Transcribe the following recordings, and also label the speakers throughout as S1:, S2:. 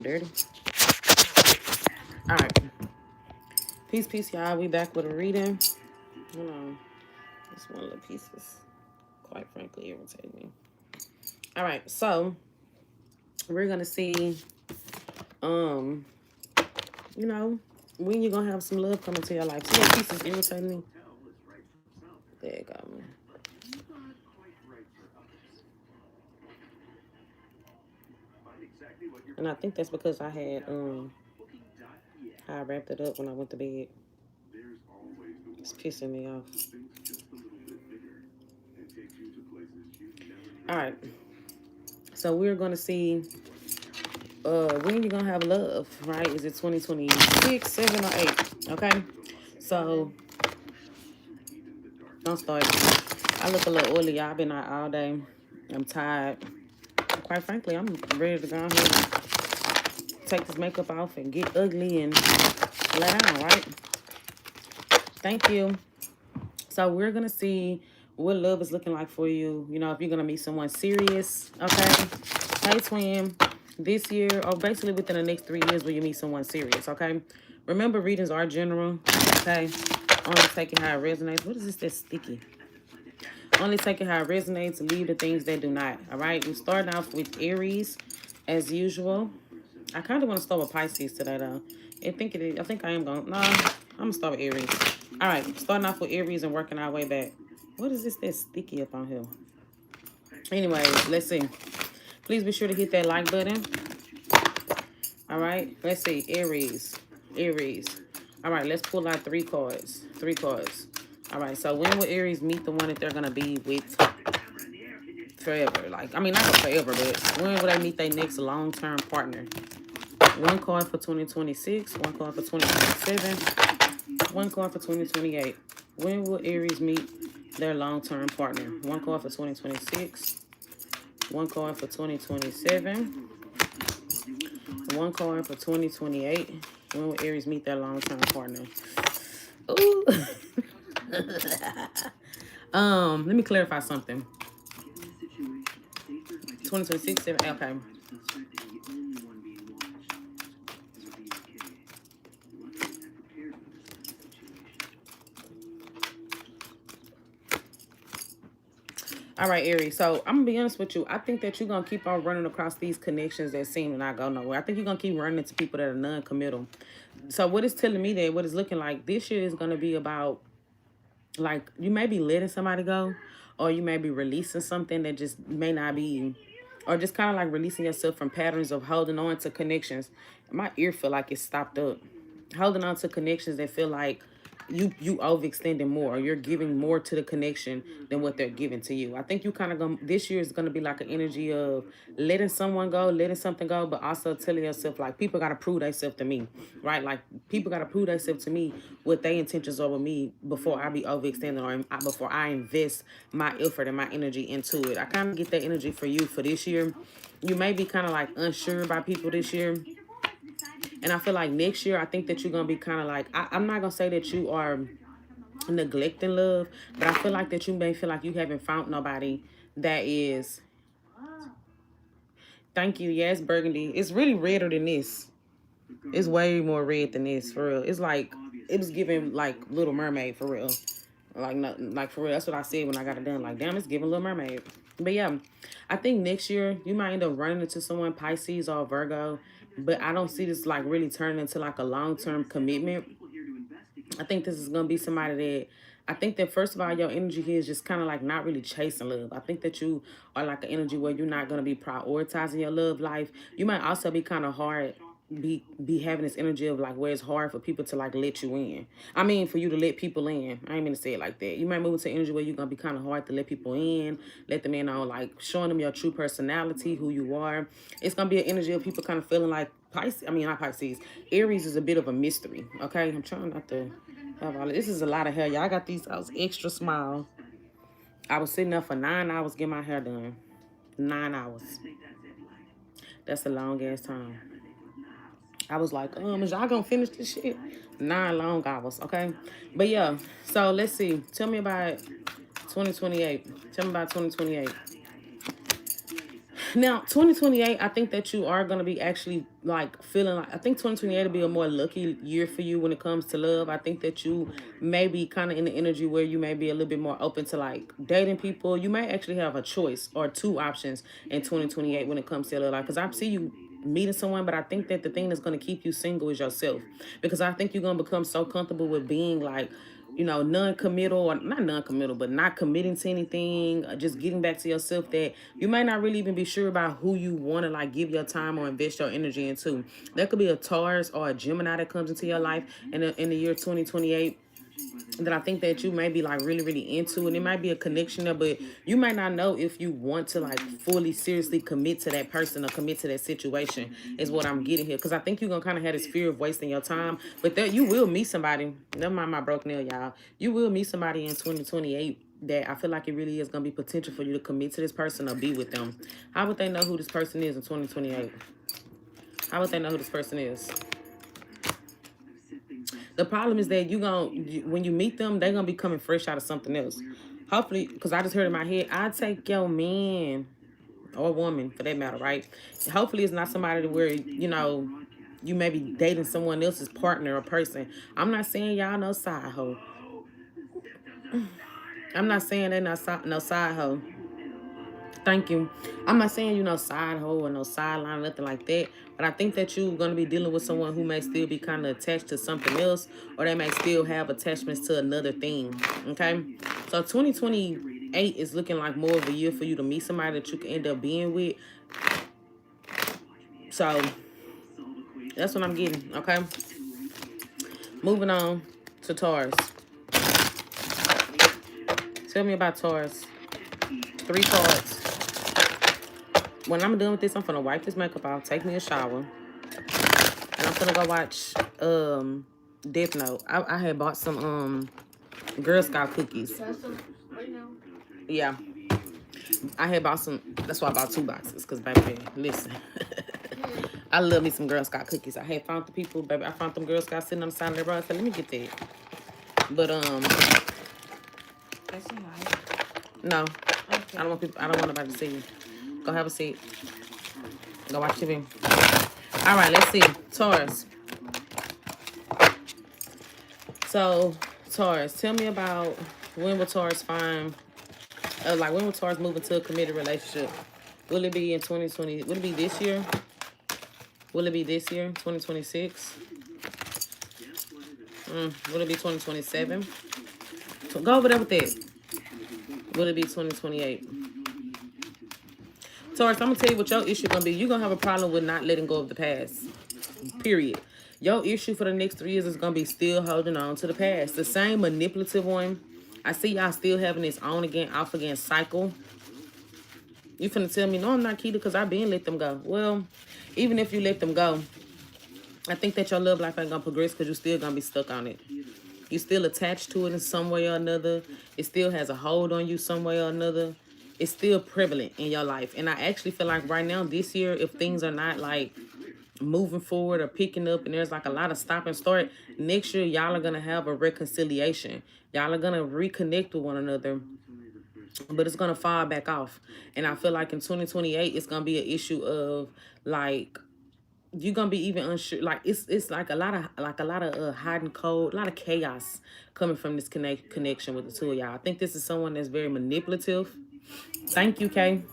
S1: Dirty. All right. Peace, y'all. We back with a reading. Hold on. This one of the pieces, quite frankly, irritated me. All right. So, we're going to see, um, you know, when you're going to have some love come into your life. See that piece is irritating me? There you go. And I think that's because I had, how I wrapped it up when I went to bed. It's pissing me off. All right. So we're going to see when you're going to have love, right? Is it 2026, 7, or 8? Okay. So don't start. I look a little oily. Y'all been out all day. I'm tired. Quite frankly, I'm ready to go ahead and take this makeup off and get ugly and lay down, right? Thank you. So we're going to see what love is looking like for you. You know, if you're going to meet someone serious, okay? Hey, twin. This year, or basically within the next 3 years, will you meet someone serious, okay? Remember, readings are general, okay? Only taking how it resonates. What is this that's sticky? Only taking how it resonates. Leave the things that do not, all right? We're starting off with Aries, as usual. I kind of want to start with Pisces today, though. I think it is. I think I am going. No, I'm going to start with Aries. All right. Starting off with Aries and working our way back. What is this that's sticky up on here? Anyway, let's see. Please be sure to hit that like button. All right. Let's see. Aries. Aries. All right. Let's pull out 3 cards. 3 cards. All right. So when will Aries meet the one that they're going to be with forever? Like, I mean, not forever, but when will they meet their next long-term partner? 1 card for 2026, 1 card for 2027, 1 card for 2028. When will Aries meet their long-term partner? 1 card for 2026, 1 card for 2027, 1 card for 2028. When will Aries meet their long-term partner? Ooh. Let me clarify something. 2026, 7, okay. All right, Aries. So I'm going to be honest with you. I think that you're going to keep on running across these connections that seem to not go nowhere. I think you're going to keep running into people that are non-committal. So what it's telling me that what it's looking like this year is going to be about, like, you may be letting somebody go, or you may be releasing something that just may not be, or just kind of like releasing yourself from patterns of holding on to connections. My ear feel like it's stopped up. Holding on to connections that feel like you overextending more, or you're giving more to the connection than what they're giving to you. I think you kind of going this year is going to be like an energy of letting someone go, letting something go, but also telling yourself, like, people got to prove themselves to me, right? Like, people got to prove themselves to me what their intentions are with me before I be overextending, or before I invest my effort and my energy into it. I kind of get that energy for you for this year. You may be kind of like unsure about people this year. And I feel like next year, I think that you're going to be kind of like, I'm not going to say that you are neglecting love, but I feel like that you may feel like you haven't found nobody that is, thank you, yes, burgundy. It's really redder than this. It's way more red than this, for real. It's like, it was giving like Little Mermaid, for real. Like, nothing, like, for real. That's what I said when I got it done. Like, damn, it's giving Little Mermaid. But yeah, I think next year you might end up running into someone, Pisces or Virgo. But I don't see this like really turning into like a long-term commitment. I think this is going to be somebody that, I think that first of all, your energy here is just kind of like not really chasing love. I think that you are like an energy where you're not going to be prioritizing your love life. You might also be kind of hard, be having this energy of like where it's hard for people to like let you in. I mean, for you to let people in. I ain't mean to say it like that. You might move into energy where you're going to be kind of hard to let people in, let them in on like showing them your true personality, who you are. It's going to be an energy of people kind of feeling like Pisces, I mean, not Pisces. Aries is a bit of a mystery, okay? I'm trying not to have all this. Is a lot of hair. Y'all got these, I was extra small. I was sitting there for 9 hours getting my hair done. 9 hours. That's a long ass time. I was like, is y'all gonna finish this shit? 9 long hours, okay? But yeah, so let's see. Tell me about 2028. Tell me about 2028. Now, 2028, I think that you are going to be actually like feeling like, I think 2028 will be a more lucky year for you when it comes to love. I think that you may be kind of in the energy where you may be a little bit more open to like dating people. You may actually have a choice or two options in 2028 when it comes to love. Like, because I see you meeting someone, but I think that the thing that's going to keep you single is yourself, because I think you're going to become so comfortable with being like, you know, non-committal, or not non-committal, but not committing to anything, just getting back to yourself, that you may not really even be sure about who you want to like give your time or invest your energy into. There could be a Taurus or a Gemini that comes into your life in the year 2028 that I think that you may be like really, really into, and it might be a connection there, but you might not know if you want to like fully seriously commit to that person or commit to that situation, is what I'm getting here. Because I think you're gonna kind of have this fear of wasting your time, but that you will meet somebody. Never mind my broke nail, y'all. You will meet somebody in 2028 that I feel like it really is gonna be potential for you to commit to this person or be with them. How would they know who this person is in 2028? How would they know who this person is? The problem is that when you meet them, they're gonna be coming fresh out of something else. Hopefully, because I just heard in my head, I take your man or woman for that matter, right? Hopefully, it's not somebody where you may be dating someone else's partner or person. I'm not saying y'all no side hoe. I'm not saying they no side hoe. Thank you. I'm not saying side hoe or no sideline or nothing like that. But I think that you're going to be dealing with someone who may still be kind of attached to something else, or they may still have attachments to another thing. Okay? So 2028 is looking like more of a year for you to meet somebody that you can end up being with. So that's what I'm getting. Okay? Moving on to Taurus. Tell me about Taurus. 3 cards. When I'm done with this, I'm gonna wipe this makeup off, take me a shower, and I'm gonna go watch Death Note. I had bought some Girl Scout cookies. Yeah, I had bought some. That's why I bought 2 boxes. Cause baby, listen, I love me some Girl Scout cookies. I had found the people, baby. I found them Girl Scouts sitting on the side of their road. I said, let me get that. But no, okay. I don't want nobody to see you. Go have a seat. Go watch TV. All right, let's see. Taurus. So, Taurus, tell me about when will Taurus find, when will Taurus move into a committed relationship? Will it be in 2020? Will it be this year? Will it be this year, 2026? Will it be 2027? Go over there with that. Will it be 2028? Taurus, I'm going to tell you what your issue is going to be. You're going to have a problem with not letting go of the past. Period. Your issue for the next 3 years is going to be still holding on to the past. The same manipulative one. I see y'all still having this on again, off again cycle. You finna tell me, no, I'm not Keita, because I been let them go. Well, even if you let them go, I think that your love life ain't going to progress because you're still going to be stuck on it. You're still attached to it in some way or another. It still has a hold on you some way or another. It's still prevalent in your life. And I actually feel like right now, this year, if things are not like moving forward or picking up and there's like a lot of stop and start, next year y'all are going to have a reconciliation. Y'all are going to reconnect with one another, but it's going to fall back off. And I feel like in 2028 it's going to be an issue of like you're gonna be even unsure. Like it's like a lot of hot and cold, a lot of chaos coming from this connection with the two of y'all. I think this is someone that's very manipulative. Thank you, Kay.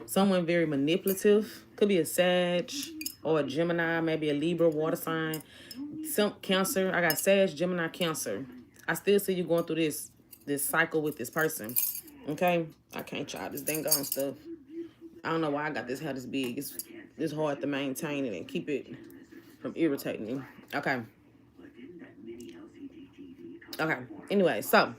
S1: Someone very manipulative. Could be a Sag or a Gemini, maybe a Libra, water sign. Some Cancer. I got Sag, Gemini, Cancer. I still see you going through this cycle with this person. Okay? I can't try this dang on stuff. I don't know why I got this hair this big. It's hard to maintain it and keep it from irritating me. Okay. Okay. Anyway, so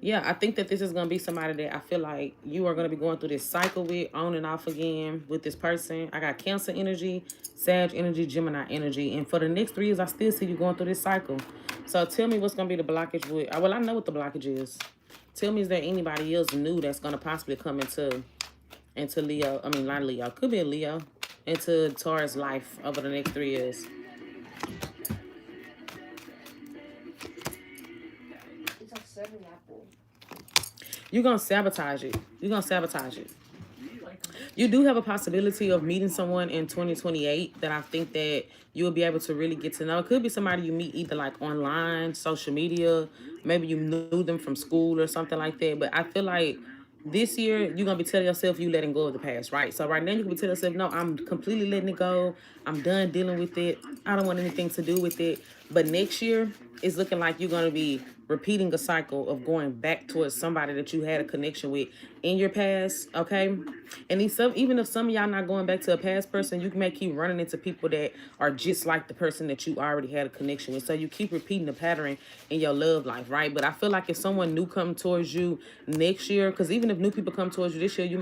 S1: yeah, I think that this is going to be somebody that I feel like you are going to be going through this cycle with, on and off again with this person. I got Cancer energy, Sag energy, Gemini energy. And for the next 3 years, I still see you going through this cycle. So tell me what's going to be the blockage with... Well, I know what the blockage is. Tell me, is there anybody else new that's going to possibly come into Leo? I mean, not Leo. Could be a Leo. Into Taurus life over the next 3 years. It's a 7 apple. You're going to sabotage it. You're going to sabotage it. You do have a possibility of meeting someone in 2028 that I think that you'll be able to really get to know. It could be somebody you meet either like online, social media, maybe you knew them from school or something like that. But I feel like this year you're gonna be telling yourself you letting go of the past, right? So right now you can be telling yourself, no, I'm completely letting it go. I'm done dealing with it. I don't want anything to do with it. But next year it's looking like you're gonna be repeating a cycle of going back towards somebody that you had a connection with in your past, okay? And even if some of y'all not going back to a past person, you may keep running into people that are just like the person that you already had a connection with. So you keep repeating the pattern in your love life, right? But I feel like if someone new come towards you next year, because even if new people come towards you this year, you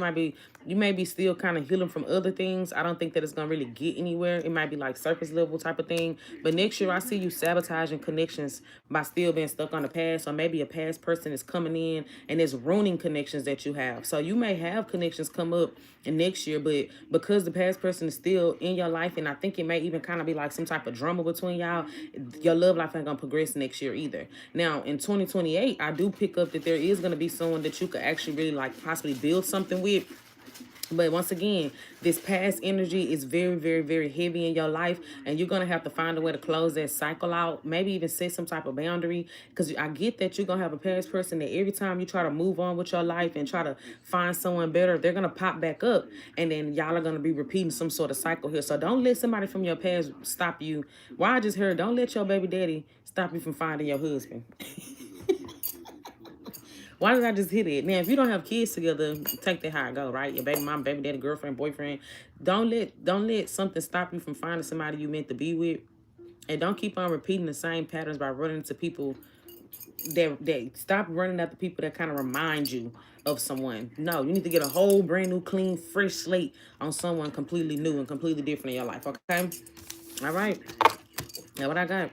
S1: may be still kind of healing from other things. I don't think that it's gonna really get anywhere. It might be like surface level type of thing. But next year I see you sabotaging connections by still being stuck on the past, or maybe a past person is coming in and is ruining connections that you have. So you may have connections come up in next year, but because the past person is still in your life, and I think it may even kind of be like some type of drama between y'all, your love life ain't gonna progress next year either. Now in 2028, I do pick up that there is gonna be someone that you could actually really like possibly build something with. But once again, this past energy is very, very, very heavy in your life. And you're going to have to find a way to close that cycle out. Maybe even set some type of boundary. Because I get that you're going to have a past person that every time you try to move on with your life and try to find someone better, they're going to pop back up. And then y'all are going to be repeating some sort of cycle here. So don't let somebody from your past stop you. Well, I just heard, don't let your baby daddy stop you from finding your husband. Why did I just hit it? Now, if you don't have kids together, take that how it go, right? Your baby mom, baby daddy, girlfriend, boyfriend. Don't let something stop you from finding somebody you meant to be with. And don't keep on repeating the same patterns by running into people that stop running after people that kind of remind you of someone. No, you need to get a whole brand new, clean, fresh slate on someone completely new and completely different in your life, okay? All right. Now what I got?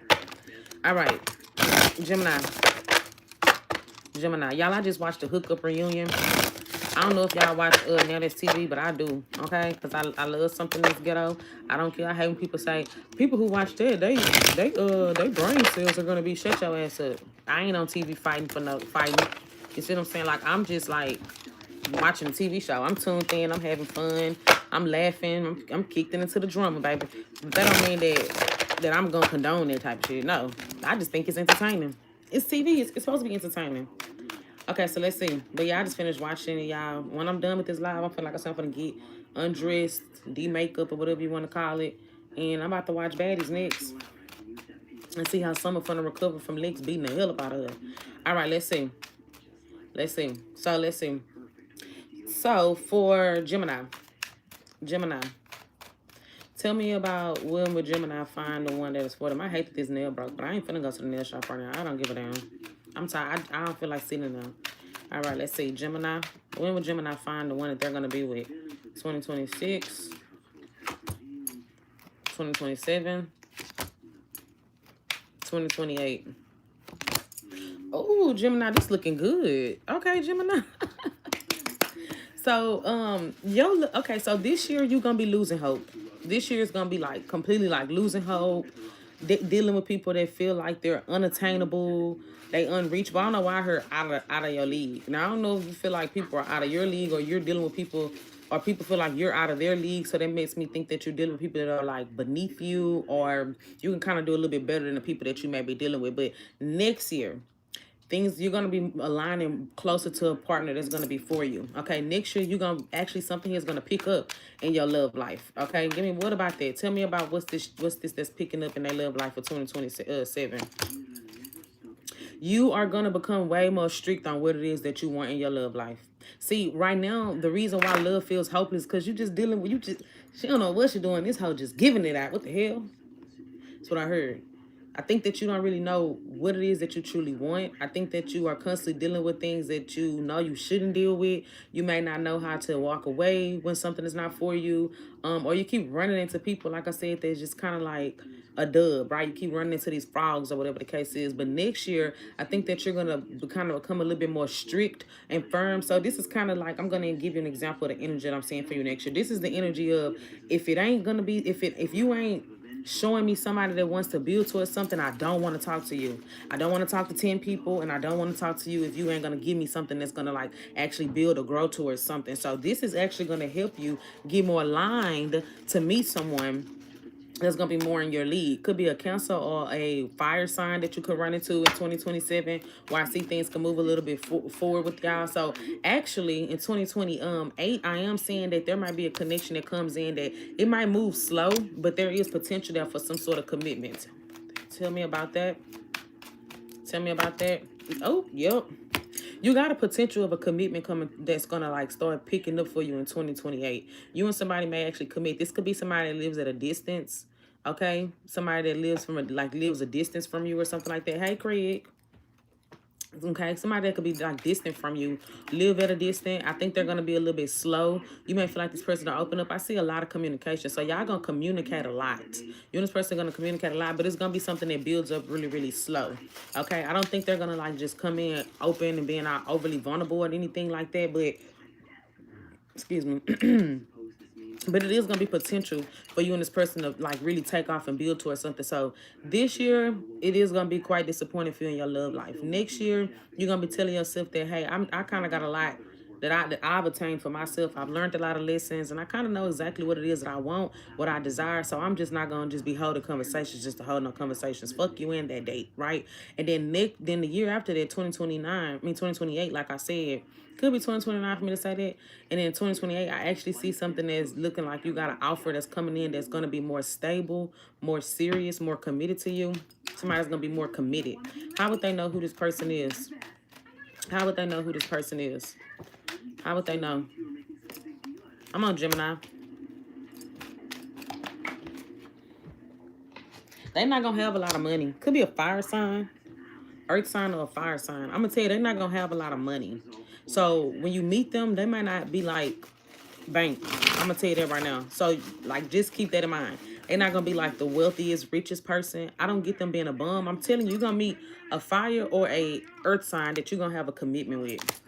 S1: All right. Gemini. Y'all, I just watched the hookup reunion. I don't know if y'all watch Now That's TV, but I do, okay? Because I love something that's ghetto. I don't care. I hate when people say, people who watch that, they brain cells are gonna be shut your ass up. I ain't on TV fighting for no fighting. You see what I'm saying? Like, I'm just like watching a TV show. I'm tuned in, I'm having fun, I'm laughing, I'm kicked into the drama, baby. But that don't mean that I'm gonna condone that type of shit. No. I just think it's entertaining. It's TV, it's supposed to be entertaining. Okay, so let's see. But yeah, I just finished watching it, y'all. When I'm done with this live, I feel like I'm going to get undressed, de-makeup, or whatever you want to call it. And I'm about to watch Baddies next. And see how Summer finna recover from Lex beating the hell up out of her. All right, let's see. Let's see. So, let's see. So, for Gemini. Tell me about when would Gemini find the one that is for them. I hate that this nail broke, but I ain't finna go to the nail shop right now. I don't give a damn. I'm tired. I don't feel like sitting them. All right, let's see. Gemini. When will Gemini find the one that they're going to be with? 2026. 2027. 2028. Oh, Gemini, this looking good. Okay, Gemini. So, okay, so this year you're going to be losing hope. This year is going to be like completely like losing hope. Dealing with people that feel like they're unattainable, they unreachable. I don't know why I heard out of your league. Now I don't know if you feel like people are out of your league, or you're dealing with people, or people feel like you're out of their league. So that makes me think that you're dealing with people that are like beneath you, or you can kind of do a little bit better than the people that you may be dealing with. But next year, you're going to be aligning closer to a partner that's going to be for you. Okay, next year, you're going to actually, something is going to pick up in your love life. Okay, what about that? Tell me about what's this that's picking up in their love life for 2027. You are going to become way more strict on what it is that you want in your love life. See, right now, the reason why love feels hopeless because you just dealing with, she don't know what she's doing. This hoe just giving it out. What the hell? That's what I heard. I think that you don't really know what it is that you truly want. I think that you are constantly dealing with things that you know you shouldn't deal with. You may not know how to walk away when something is not for you. Or you keep running into people, like I said, that's just kind of like a dub, right? You keep running into these frogs or whatever the case is. But next year, I think that you're going to kind of become a little bit more strict and firm. So this is kind of like, I'm going to give you an example of the energy that I'm seeing for you next year. This is the energy of, if it ain't going to be, if you ain't showing me somebody that wants to build towards something, I don't want to talk to you. I don't want to talk to 10 people, and I don't want to talk to you if you ain't going to give me something that's going to like actually build or grow towards something. So this is actually going to help you get more aligned to meet someone that's going to be more in your league. Could be a Cancer or a fire sign that you could run into in 2027, where I see things can move a little bit forward with y'all. So actually in 2028, I am seeing that there might be a connection that comes in that it might move slow, but there is potential there for some sort of commitment. Tell me about that. Tell me about that. Oh, yep. You got a potential of a commitment coming that's going to like start picking up for you in 2028. You and somebody may actually commit. This could be somebody that lives at a distance. Okay, somebody that lives lives a distance from you or something like that. Hey, Craig. Okay, somebody that could be like distant from you, live at a distance. I think they're gonna be a little bit slow. You may feel like this person will open up. I see a lot of communication, so y'all gonna communicate a lot. You and this person are gonna communicate a lot, but it's gonna be something that builds up really, really slow. Okay, I don't think they're gonna like just come in open and being overly vulnerable or anything like that. But excuse me. But it is going to be potential for you and this person to like really take off and build towards something. So this year, it is going to be quite disappointing for you in your love life. Next year, you're going to be telling yourself that, hey, I kind of got a lot that I've attained for myself. I've learned a lot of lessons, and I kind of know exactly what it is that I want, what I desire. So I'm just not going to just be holding conversations just to hold no conversations. Fuck you in that date, right? And then the year after that, 2028, like I said, could be 2029 for me to say that. And then 2028, I actually see something that's looking like you got an offer that's coming in that's going to be more stable, more serious, more committed to you. Somebody's going to be more committed. How would they know who this person is? How would they know who this person is? How would they know? I'm on Gemini. They're not going to have a lot of money. Could be a fire sign, earth sign, or a fire sign. I'm going to tell you, they're not going to have a lot of money. So when you meet them, they might not be like bank. I'm going to tell you that right now. So like just keep that in mind. They're not going to be like the wealthiest, richest person. I don't get them being a bum. I'm telling you, you're going to meet a fire or a earth sign that you're going to have a commitment with.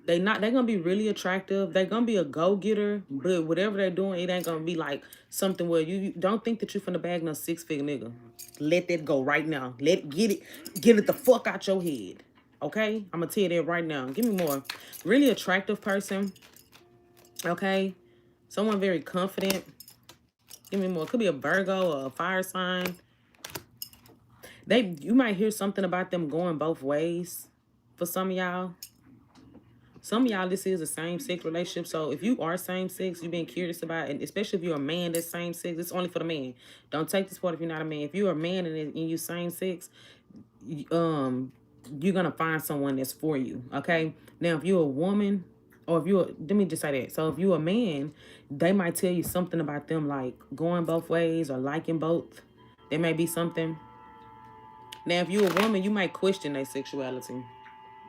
S1: They're going to be really attractive. They're going to be a go-getter, but whatever they're doing, it ain't going to be like something where you don't think that you're finna bag no 6-figure nigga. Let that go right now. Get it the fuck out your head. Okay? I'm going to tell you that right now. Give me more. Really attractive person. Okay? Someone very confident. Give me more. Could be a Virgo or a fire sign. You might hear something about them going both ways for some of y'all. Some of y'all, this is a same-sex relationship. So if you are same-sex, you've been curious about it, and especially if you're a man that's same-sex, it's only for the man. Don't take this part if you're not a man. If you're a man and you same-sex, you're going to find someone that's for you, okay? Now, if you're a woman, or if you're, let me just say that. So if you're a man, they might tell you something about them like going both ways or liking both. There may be something. Now, if you're a woman, you might question their sexuality.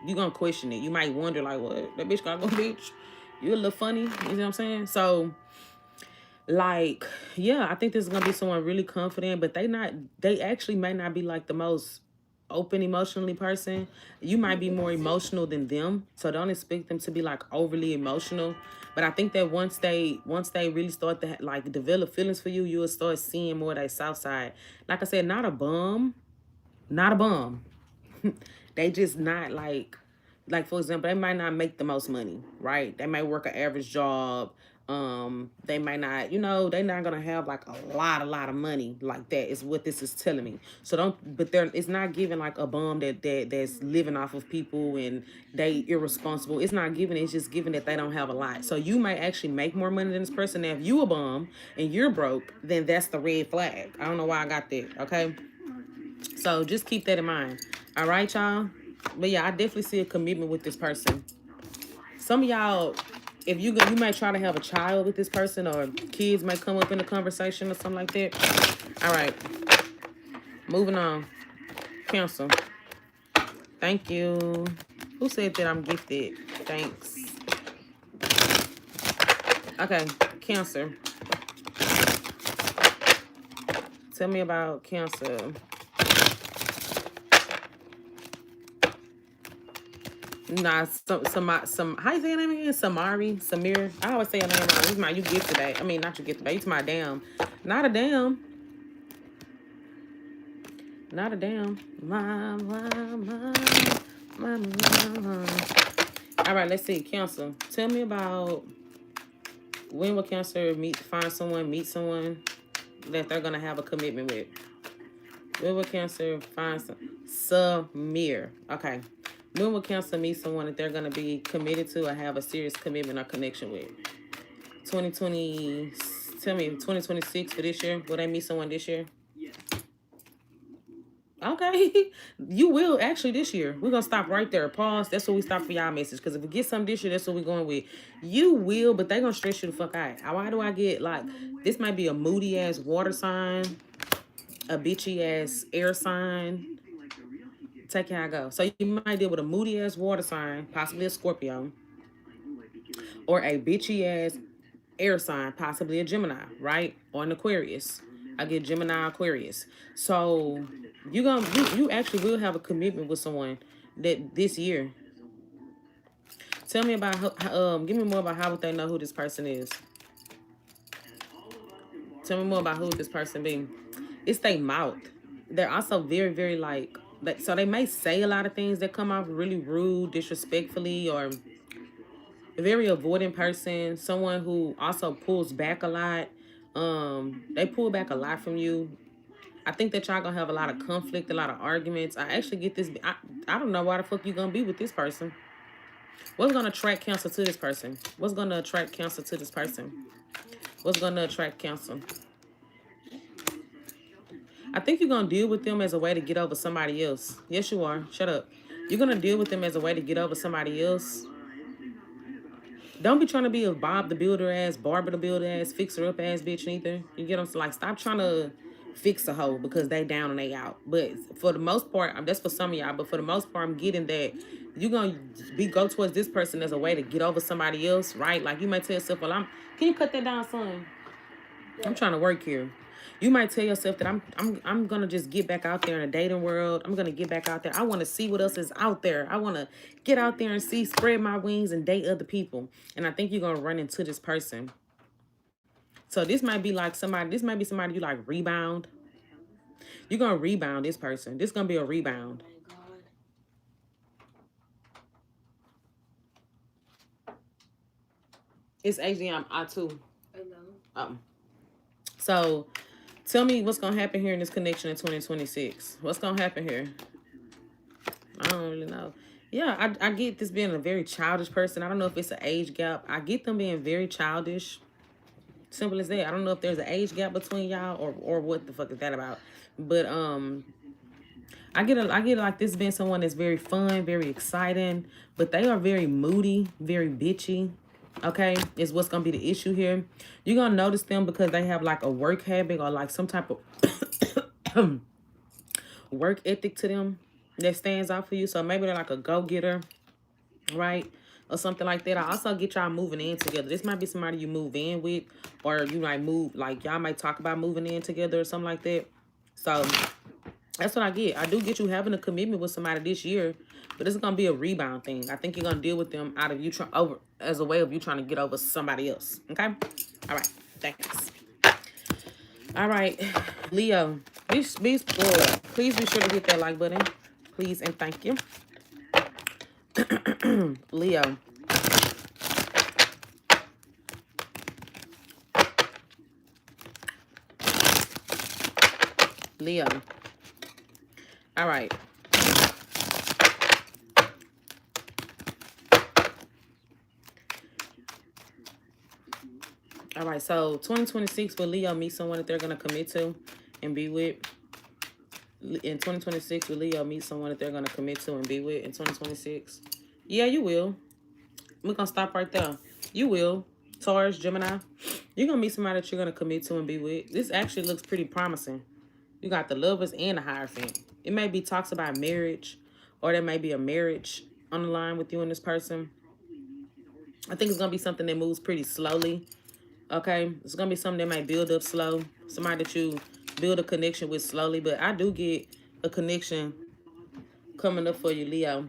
S1: You're going to question it. You might wonder, like, what? That bitch got to go, bitch? You a little funny. You know what I'm saying? So, like, yeah, I think this is going to be someone really confident, but they actually may not be, like, the most open emotionally person. You might be more emotional than them, so don't expect them to be, like, overly emotional. But I think that once they really start to, like, develop feelings for you, you'll start seeing more of that south side. Like I said, not a bum. Not a bum. They just not like for example, they might not make the most money, right? They might work an average job. They might not, they're not gonna have like a lot of money like that is what this is telling me. So it's not giving like a bum that's living off of people and they irresponsible. It's not giving, it's just giving that they don't have a lot. So you might actually make more money than this person. Now, if you a bum and you're broke, then that's the red flag. I don't know why I got that, okay? So just keep that in mind. All right, y'all? But yeah, I definitely see a commitment with this person. Some of y'all, if you might try to have a child with this person, or kids might come up in the conversation or something like that. All right. Moving on. Cancer. Thank you. Who said that I'm gifted? Thanks. Okay, Cancer. Tell me about Cancer. Nah, some how you say your name again? Samir. I always say your name wrong. You gift today. I mean, not your gift today. It's my damn. Not a damn. Not a damn. All right, let's see. Cancer. Tell me about when will Cancer find someone, meet someone that they're gonna have a commitment with. When will Cancer find Samir? Okay. When will Cancer meet someone that they're gonna be committed to or have a serious commitment or connection with? 2020. Tell me, 2026 for this year. Will they meet someone this year? Okay. You will actually this year. We're gonna stop right there. Pause. That's what we stop for y'all message. Because if we get something this year, that's what we're going with. You will, but they gonna stress you the fuck out. Why do I get like this might be a moody ass water sign, a bitchy ass air sign. Take how I go. So you might deal with a moody ass water sign, possibly a Scorpio, or a bitchy ass air sign, possibly a Gemini, right? Or an Aquarius. I get Gemini, Aquarius. So you actually will have a commitment with someone that this year. Tell me about give me more about how would they know who this person is. Tell me more about who this person be. It's their mouth. They're also very, very like so they may say a lot of things that come off really rude, disrespectfully, or a very avoidant person. Someone who also pulls back a lot. They pull back a lot from you. I think that y'all gonna have a lot of conflict, a lot of arguments. I actually get this. I don't know why the fuck you gonna be with this person. What's gonna attract Cancer to this person? What's gonna attract Cancer to this person? What's gonna attract Cancer? I think you're gonna deal with them as a way to get over somebody else. Yes, you are. Shut up. You're gonna deal with them as a way to get over somebody else. Don't be trying to be a Bob the Builder ass, Barbara the Builder ass, fixer up ass bitch neither. You get them? Like, stop trying to fix a hoe because they down and they out. But for the most part, that's for some of y'all. But for the most part, I'm getting that you're gonna go towards this person as a way to get over somebody else, right? Like you might tell yourself, "Well, Can you cut that down, son? I'm trying to work here." You might tell yourself that I'm gonna just get back out there in the dating world. I'm gonna get back out there. I want to see what else is out there. I want to get out there and see, spread my wings and date other people. And I think you're gonna run into this person. So this might be like somebody. This might be somebody you like rebound. You're gonna rebound this person. This is gonna be a rebound. It's AGM I2. I know. So tell me what's gonna happen here in this connection in 2026. What's gonna happen here? I don't really know. Yeah, I get this being a very childish person. I don't know if it's an age gap. I get them being very childish. Simple as that. I don't know if there's an age gap between y'all or what the fuck is that about. But I get like this being someone that's very fun, very exciting, but they are very moody, very bitchy. Okay, is what's gonna be the issue here. You're gonna notice them because they have like a work habit or like some type of work ethic to them that stands out for you. So maybe they're like a go-getter, right? Or something like that. I also get y'all moving in together. This might be somebody you move in with, or you might move, like y'all might talk about moving in together or something like that. So that's what I get. I do get you having a commitment with somebody this year, but it's gonna be a rebound thing. I think you're gonna deal with them out of you over as a way of you trying to get over somebody else. Okay? All right. Thanks. All right, Leo. Please be sure to hit that like button. Please and thank you. Leo. Leo. All right. All right, so 2026, will Leo meet someone that they're going to commit to and be with? In 2026, will Leo meet someone that they're going to commit to and be with in 2026? Yeah, you will. We're going to stop right there. You will. Taurus, Gemini. You're going to meet somebody that you're going to commit to and be with. This actually looks pretty promising. You got the Lovers and the Hierophant. It may be talks about marriage, or there may be a marriage on the line with you and this person. I think it's going to be something that moves pretty slowly. Okay, it's gonna be something that might build up slow. Somebody that you build a connection with slowly. But I do get a connection coming up for you, Leo.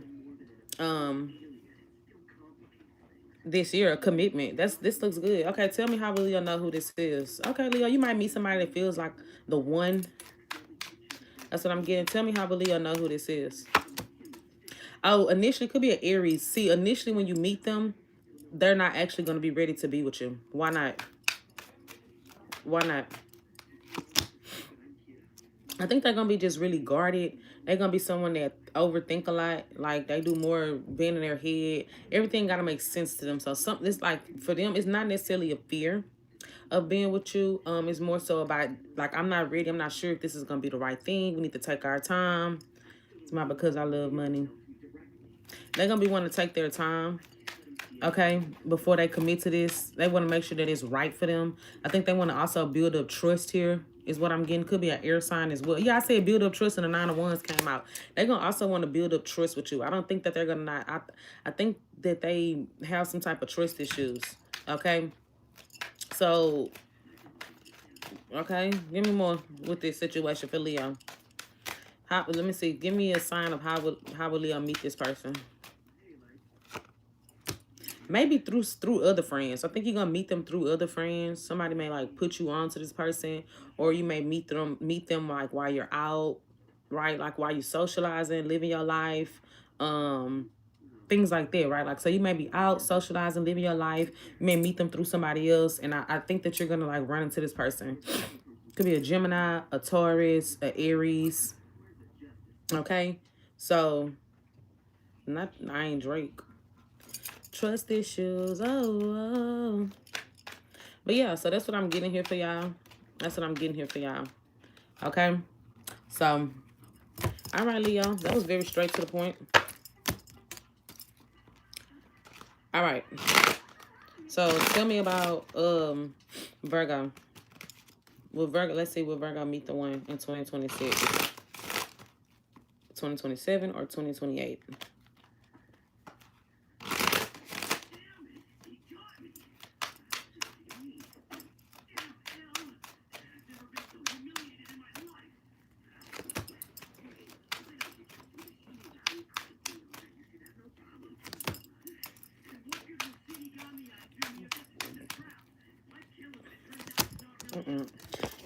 S1: this year, a commitment. This looks good. Okay, tell me how will Leo know who this is? Okay, Leo, you might meet somebody that feels like the one. That's what I'm getting. Tell me how will Leo know who this is? Oh, initially, could be an Aries. See, initially when you meet them, they're not actually going to be ready to be with you. Why not? Why not? I think they're going to be just really guarded. They're going to be someone that overthink a lot. Like, they do more being in their head. Everything got to make sense to them. So, something, it's like, for them, it's not necessarily a fear of being with you. It's more so about, like, I'm not ready. I'm not sure if this is going to be the right thing. We need to take our time. It's not because I love money. They're going to be wanting to take their time. Okay, before they commit to this, they want to make sure that it's right for them. I think they want to also build up trust here, is what I'm getting. Could be an air sign as well. Yeah, I said build up trust, and the 9 of Wands came out. They're going to also want to build up trust with you. I don't think that they're going to not. I think that they have some type of trust issues. Okay, so, okay, give me more with this situation for Leo. Let me see. Give me a sign of how will Leo meet this person. Maybe through other friends. I think you're gonna meet them through other friends. Somebody may like put you on to this person, or you may meet them like while you're out, right? Like while you're socializing, living your life, things like that, right? Like, so you may be out socializing, living your life. You may meet them through somebody else, and I think that you're gonna like run into this person. Could be a Gemini, a Taurus, a Aries. Okay, so I ain't Drake. Trust issues. Oh. But yeah, so that's what I'm getting here for y'all. That's what I'm getting here for y'all. Okay? So, all right, Leo. That was very straight to the point. All right. So, tell me about Virgo. Will Virgo, let's see, will Virgo meet the one in 2026? 2027 or 2028?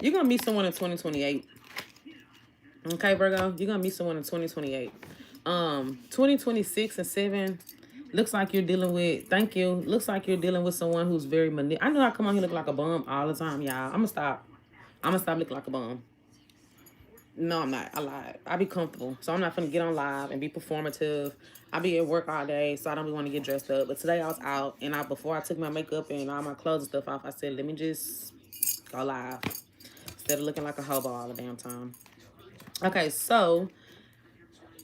S1: You're going to meet someone in 2028. Okay, Virgo? You're going to meet someone in 2028. 2026 and 7, looks like you're dealing with, thank you, looks like you're dealing with someone who's very I know I come on here looking like a bum all the time, y'all. I'm going to stop looking like a bum. No, I'm not. I lied. I be comfortable. So I'm not going to get on live and be performative. I be at work all day, so I don't be want to get dressed up. But today I was out, and before I took my makeup and all my clothes and stuff off, I said, let me just go live instead of looking like a hobo all the damn time. Okay, so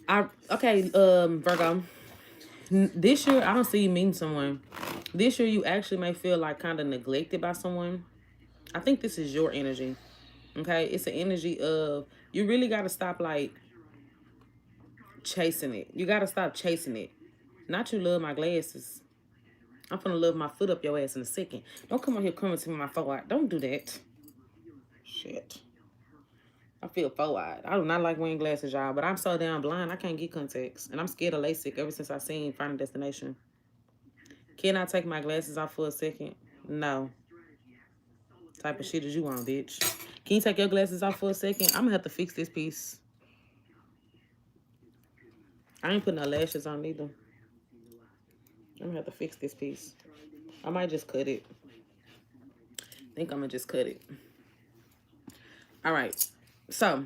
S1: Virgo. This year, I don't see you meeting someone. This year, you actually may feel like kind of neglected by someone. I think this is your energy. Okay, it's an energy of you really got to stop like chasing it. You got to stop chasing it. Not you love my glasses. I'm gonna love my foot up your ass in a second. Don't come on here coming to me my forward. Don't do that. Shit. I feel forward. I do not like wearing glasses, y'all, but I'm so damn blind I can't get contacts. And I'm scared of LASIK ever since I seen Final Destination. Can I take my glasses off for a second? No. Type of shit as you want, bitch. Can you take your glasses off for a second? I'm gonna have to fix this piece. I ain't putting no lashes on either. I'm gonna have to fix this piece. I might just cut it. I think I'm gonna just cut it. All right. So,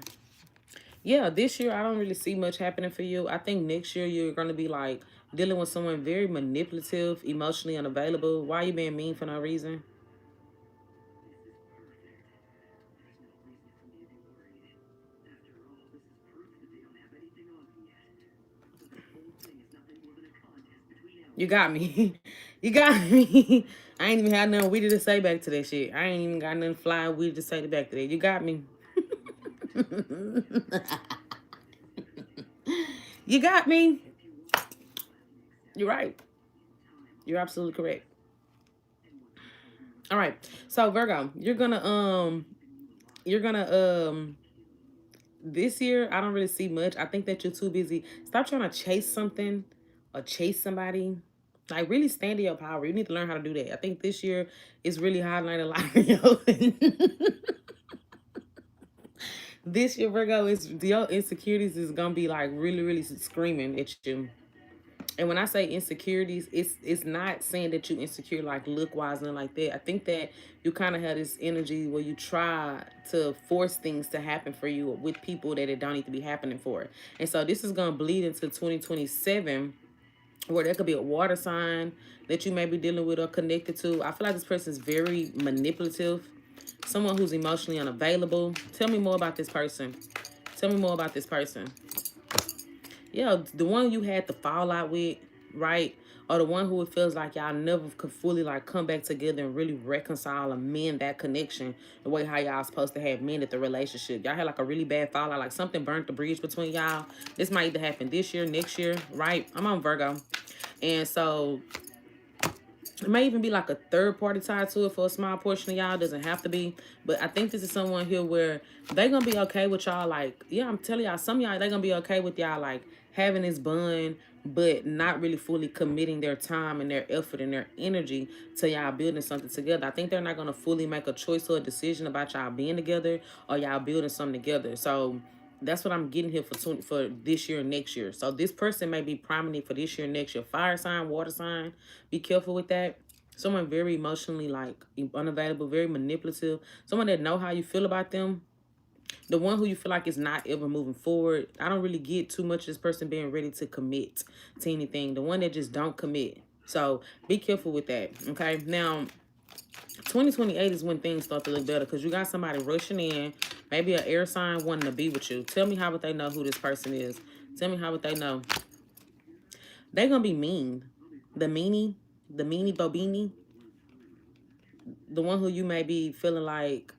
S1: yeah, this year I don't really see much happening for you. I think next year you're gonna be like dealing with someone very manipulative, emotionally unavailable. Why are you being mean for no reason? You got me. You got me. I ain't even had nothing witty to say back to that shit. I ain't even got nothing flying witty to say back to that. You got me. You got me. You're right. You're absolutely correct. All right. So Virgo, you're gonna this year I don't really see much. I think that you're too busy. Stop trying to chase something or chase somebody. Like, really stand in your power. You need to learn how to do that. I think this year is really hard learning a lot. Yo. This year, Virgo, is your insecurities is gonna be like really, really screaming at you. And when I say insecurities, it's not saying that you insecure like look wise and like that. I think that you kind of have this energy where you try to force things to happen for you with people that it don't need to be happening for. And so this is gonna bleed into 2027, where there could be a water sign that you may be dealing with or connected to. I feel like this person is very manipulative, someone who's emotionally unavailable. Tell me more about this person. Tell me more about this person. Yeah, the one you had the fallout with, right? Or the one who it feels like y'all never could fully like come back together and really reconcile and mend that connection the way how y'all supposed to have mended the relationship. Y'all had like a really bad fallout, like something burnt the bridge between y'all. This might either happen this year, next year, right? I'm on Virgo. And so it may even be like a third party tied to it for a small portion of y'all. Doesn't have to be. But I think this is someone here where they're going to be okay with y'all. Like, yeah, I'm telling y'all, some of y'all, they're going to be okay with y'all like having this bond, but not really fully committing their time and their effort and their energy to y'all building something together. I think they're not going to fully make a choice or a decision about y'all being together or y'all building something together. So that's what I'm getting here for this year and next year. So this person may be prominent for this year and next year. Fire sign, water sign. Be careful with that. Someone very emotionally like unavailable, very manipulative. Someone that know how you feel about them. The one who you feel like is not ever moving forward. I don't really get too much of this person being ready to commit to anything. The one that just don't commit. So be careful with that. Okay. Now, 2028 is when things start to look better because you got somebody rushing in, maybe an air sign wanting to be with you. Tell me how would they know who this person is. Tell me how would they know. They're going to be mean. The meanie bobini, the one who you may be feeling like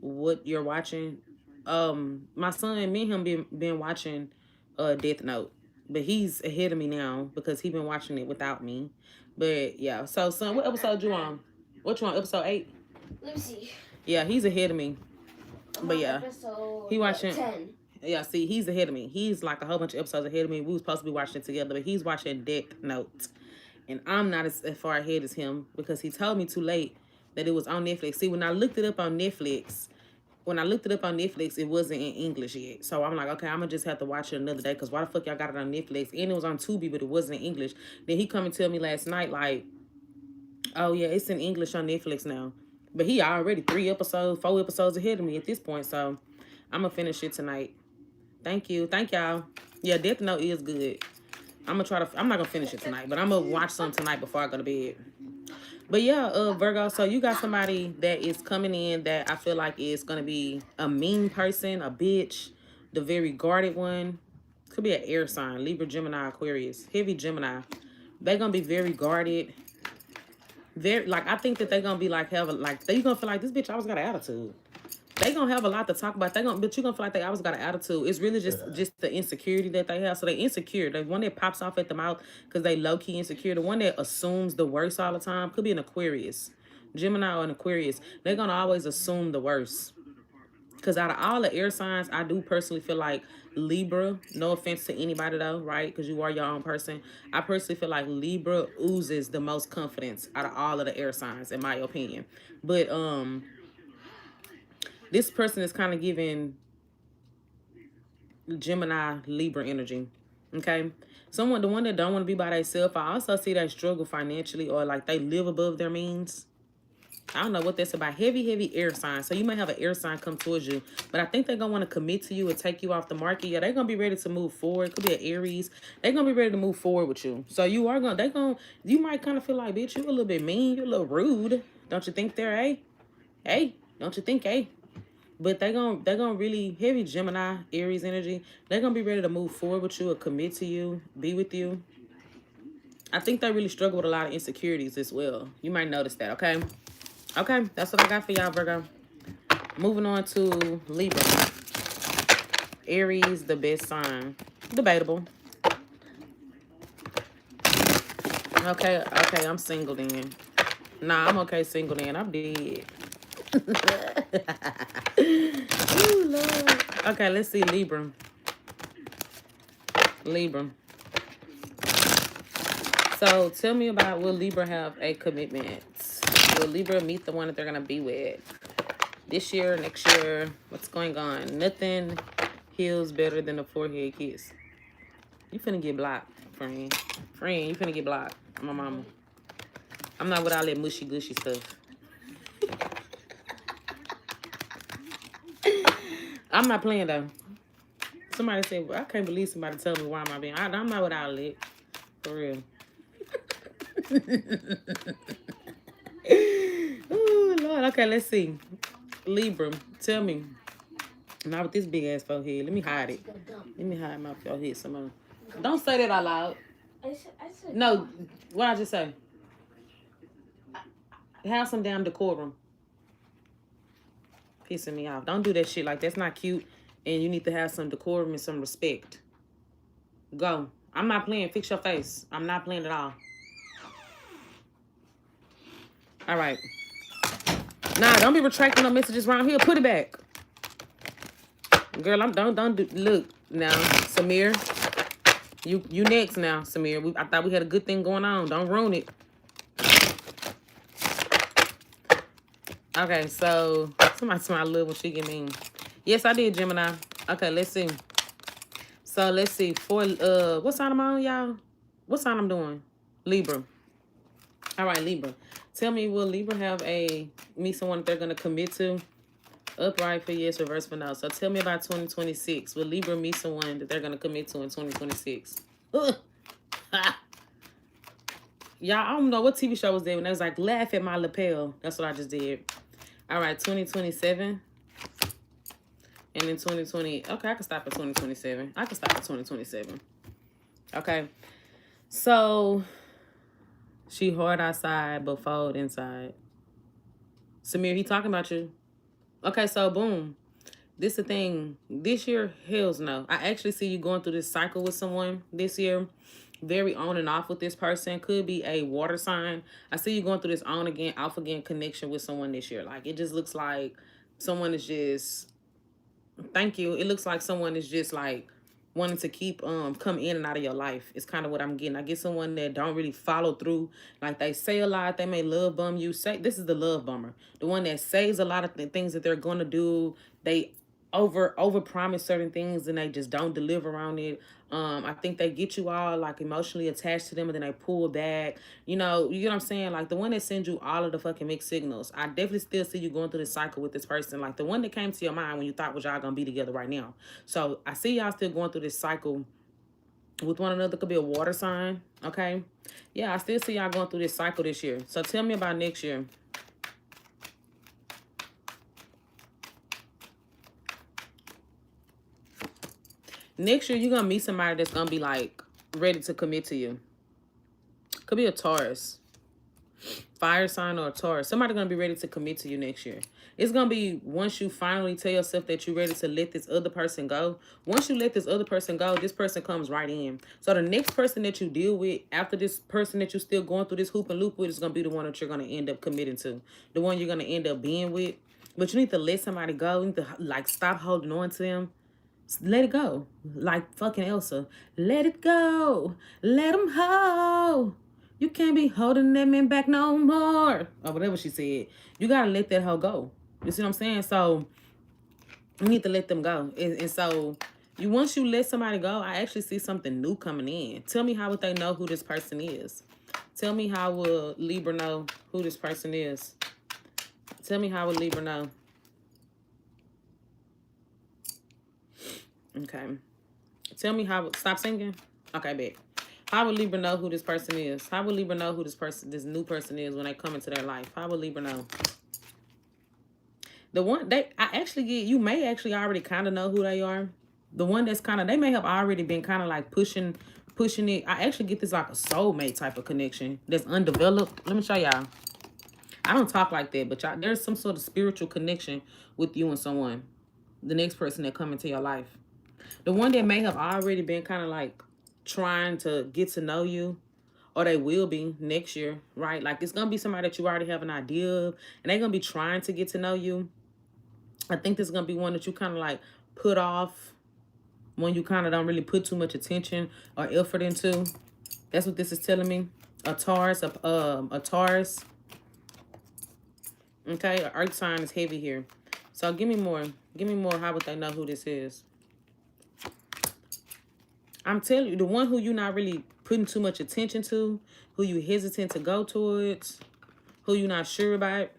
S1: what you're watching. My son, me and him been watching Death Note, but he's ahead of me now because he been watching it without me. But yeah, so son, what episode you on? What you on? Episode 8?
S2: Let me see.
S1: Yeah, he's ahead of me. But yeah, he watching
S2: 10.
S1: Yeah, see, he's ahead of me. He's like a whole bunch of episodes ahead of me. We were supposed to be watching it together, but he's watching Death Note. And I'm not as far ahead as him because he told me too late that it was on Netflix. See, when I looked it up on Netflix, it wasn't in English yet. So I'm like, okay, I'm going to just have to watch it another day because why the fuck y'all got it on Netflix? And it was on Tubi, but it wasn't in English. Then he come and tell me last night, like, oh, yeah, it's in English on Netflix now. But he already 4 episodes ahead of me at this point. So I'm going to finish it tonight. Thank you. Thank y'all. Yeah, Death Note is good. I'm not gonna finish it tonight, but I'm gonna watch some tonight before I go to bed. But yeah, Virgo, so you got somebody that is coming in that I feel like is gonna be a mean person, a bitch, the very guarded one. Could be an air sign, Libra, Gemini, Aquarius, heavy Gemini. They're gonna be very guarded. Very, like, I think that they're gonna be like, they're gonna feel like this bitch always got an attitude. They gonna have a lot to talk about. But you're gonna feel like they always got an attitude. It's really just the insecurity that they have. So they insecure. The one that pops off at the mouth because they low key insecure. The one that assumes the worst all the time could be an Aquarius, Gemini or an Aquarius. They're gonna always assume the worst. Because out of all the air signs, I do personally feel like Libra. No offense to anybody though, right? Because you are your own person. I personally feel like Libra oozes the most confidence out of all of the air signs, in my opinion. But this person is kind of giving Gemini, Libra energy, okay? The one that don't want to be by themselves, I also see they struggle financially or like they live above their means. I don't know what that's about. Heavy air sign. So you might have an air sign come towards you, but I think they're going to want to commit to you and take you off the market. Yeah, they're going to be ready to move forward. It could be an Aries. They're going to be ready to move forward with you. So you might kind of feel like, bitch, you a little bit mean. You're a little rude. Don't you think they're, don't you think, But they're gonna really heavy Gemini, Aries energy. They're gonna be ready to move forward with you or commit to you, be with you. I think they really struggle with a lot of insecurities as well. You might notice that, okay? Okay, that's what I got for y'all, Virgo. Moving on to Libra. Aries, the best sign. Debatable. Okay, I'm single then. Nah, I'm okay single then. I'm dead. Ooh, Lord. Okay, let's see Libra. So tell me about, will Libra have a commitment? Will Libra meet the one that they're going to be with? This year, next year, what's going on? Nothing heals better than a forehead kiss. You finna get blocked, friend. Friend, you finna get blocked. My mama. I'm not with all that mushy gushy stuff. I'm not playing though. Somebody said, well, I can't believe somebody tell me why am I being. I'm not with all that. For real. Oh, Lord. Okay, let's see. Libra, tell me. Not with this big ass forehead. Let me hide it. Let me hide my forehead some more. Don't say that out loud. I said no, what I just say? Have some damn decorum. Pissing me off. Don't do that shit. Like, that's not cute. And you need to have some decorum and some respect. Go. I'm not playing. Fix your face. I'm not playing at all. All right. Nah, don't be retracting no messages around here. Put it back. Girl, don't do. Look now, Samir. You next now, Samir. I thought we had a good thing going on. Don't ruin it. Okay, so somebody I love when she get mean. Yes, I did, Gemini. Okay, let's see. So let's see. For what sign am I on, y'all? What sign I'm doing? Libra. All right, Libra. Tell me, will Libra have meet someone that they're gonna commit to? Upright for yes, reverse for no. So tell me about 2026. Will Libra meet someone that they're gonna commit to in 2026? Y'all, I don't know what TV show was there when they was like, laugh at my lapel. That's what I just did. All right, 2027. And then 2020. Okay, I can stop at 2027. I can stop at 2027. Okay. So, she hard outside, but fold inside. Samir, he talking about you. Okay, so boom. This the thing. This year, hells no. I actually see you going through this cycle with someone this year. Very on and off with this person. Could be a water sign. I see you going through this on again, off again connection with someone this year. Like, it just looks like someone is just, thank you. It looks like someone is just like wanting to keep come in and out of your life. It's kind of what I'm getting. I get someone that don't really follow through. Like, they say a lot. They may love bum you. Say this is the love bummer. The one that says a lot of things that they're going to do. They over promise certain things and they just don't deliver on it. I think they get you all like emotionally attached to them and then they pull back. You know what I'm saying? Like, the one that sends you all of the fucking mixed signals. I definitely still see you going through this cycle with this person. Like, the one that came to your mind when you thought was y'all gonna be together right now. So I see y'all still going through this cycle with one another. Could be a water sign. Okay. Yeah, I still see y'all going through this cycle this year. So tell me about next year. Next year, you're going to meet somebody that's going to be, like, ready to commit to you. Could be a Taurus. Fire sign or a Taurus. Somebody going to be ready to commit to you next year. It's going to be once you finally tell yourself that you're ready to let this other person go. Once you let this other person go, this person comes right in. So the next person that you deal with after this person that you're still going through this hoop and loop with is going to be the one that you're going to end up committing to. The one you're going to end up being with. But you need to let somebody go. You need to, like, stop holding on to them. Let it go. Like fucking Elsa. Let it go. Let them hoe. You can't be holding that man back no more. Or whatever she said. You got to let that hoe go. You see what I'm saying? So, you need to let them go. And so, once you let somebody go, I actually see something new coming in. Tell me, how would they know who this person is? Tell me, how will Libra know who this person is? Tell me, how will Libra know? Okay. Tell me how. Stop singing. Okay, bet. How will Libra know who this person is? How will Libra know who this new person is when they come into their life? How will Libra know? The one I actually get, you may actually already kind of know who they are. The one that's kind of, they may have already been kind of like pushing it. I actually get this like a soulmate type of connection that's undeveloped. Let me show y'all. I don't talk like that, but y'all, there's some sort of spiritual connection with you and someone. The next person that come into your life. The one that may have already been kind of like trying to get to know you, or they will be next year, right? Like, it's going to be somebody that you already have an idea of, and they're going to be trying to get to know you. I think this is going to be one that you kind of like put off, when you kind of don't really put too much attention or effort into. That's what this is telling me. a Taurus, a Taurus. Okay, an earth sign is heavy here. So give me more. Give me more. How would they know who this is? I'm telling you, the one who you're not really putting too much attention to, who you hesitant to go towards, who you're not sure about.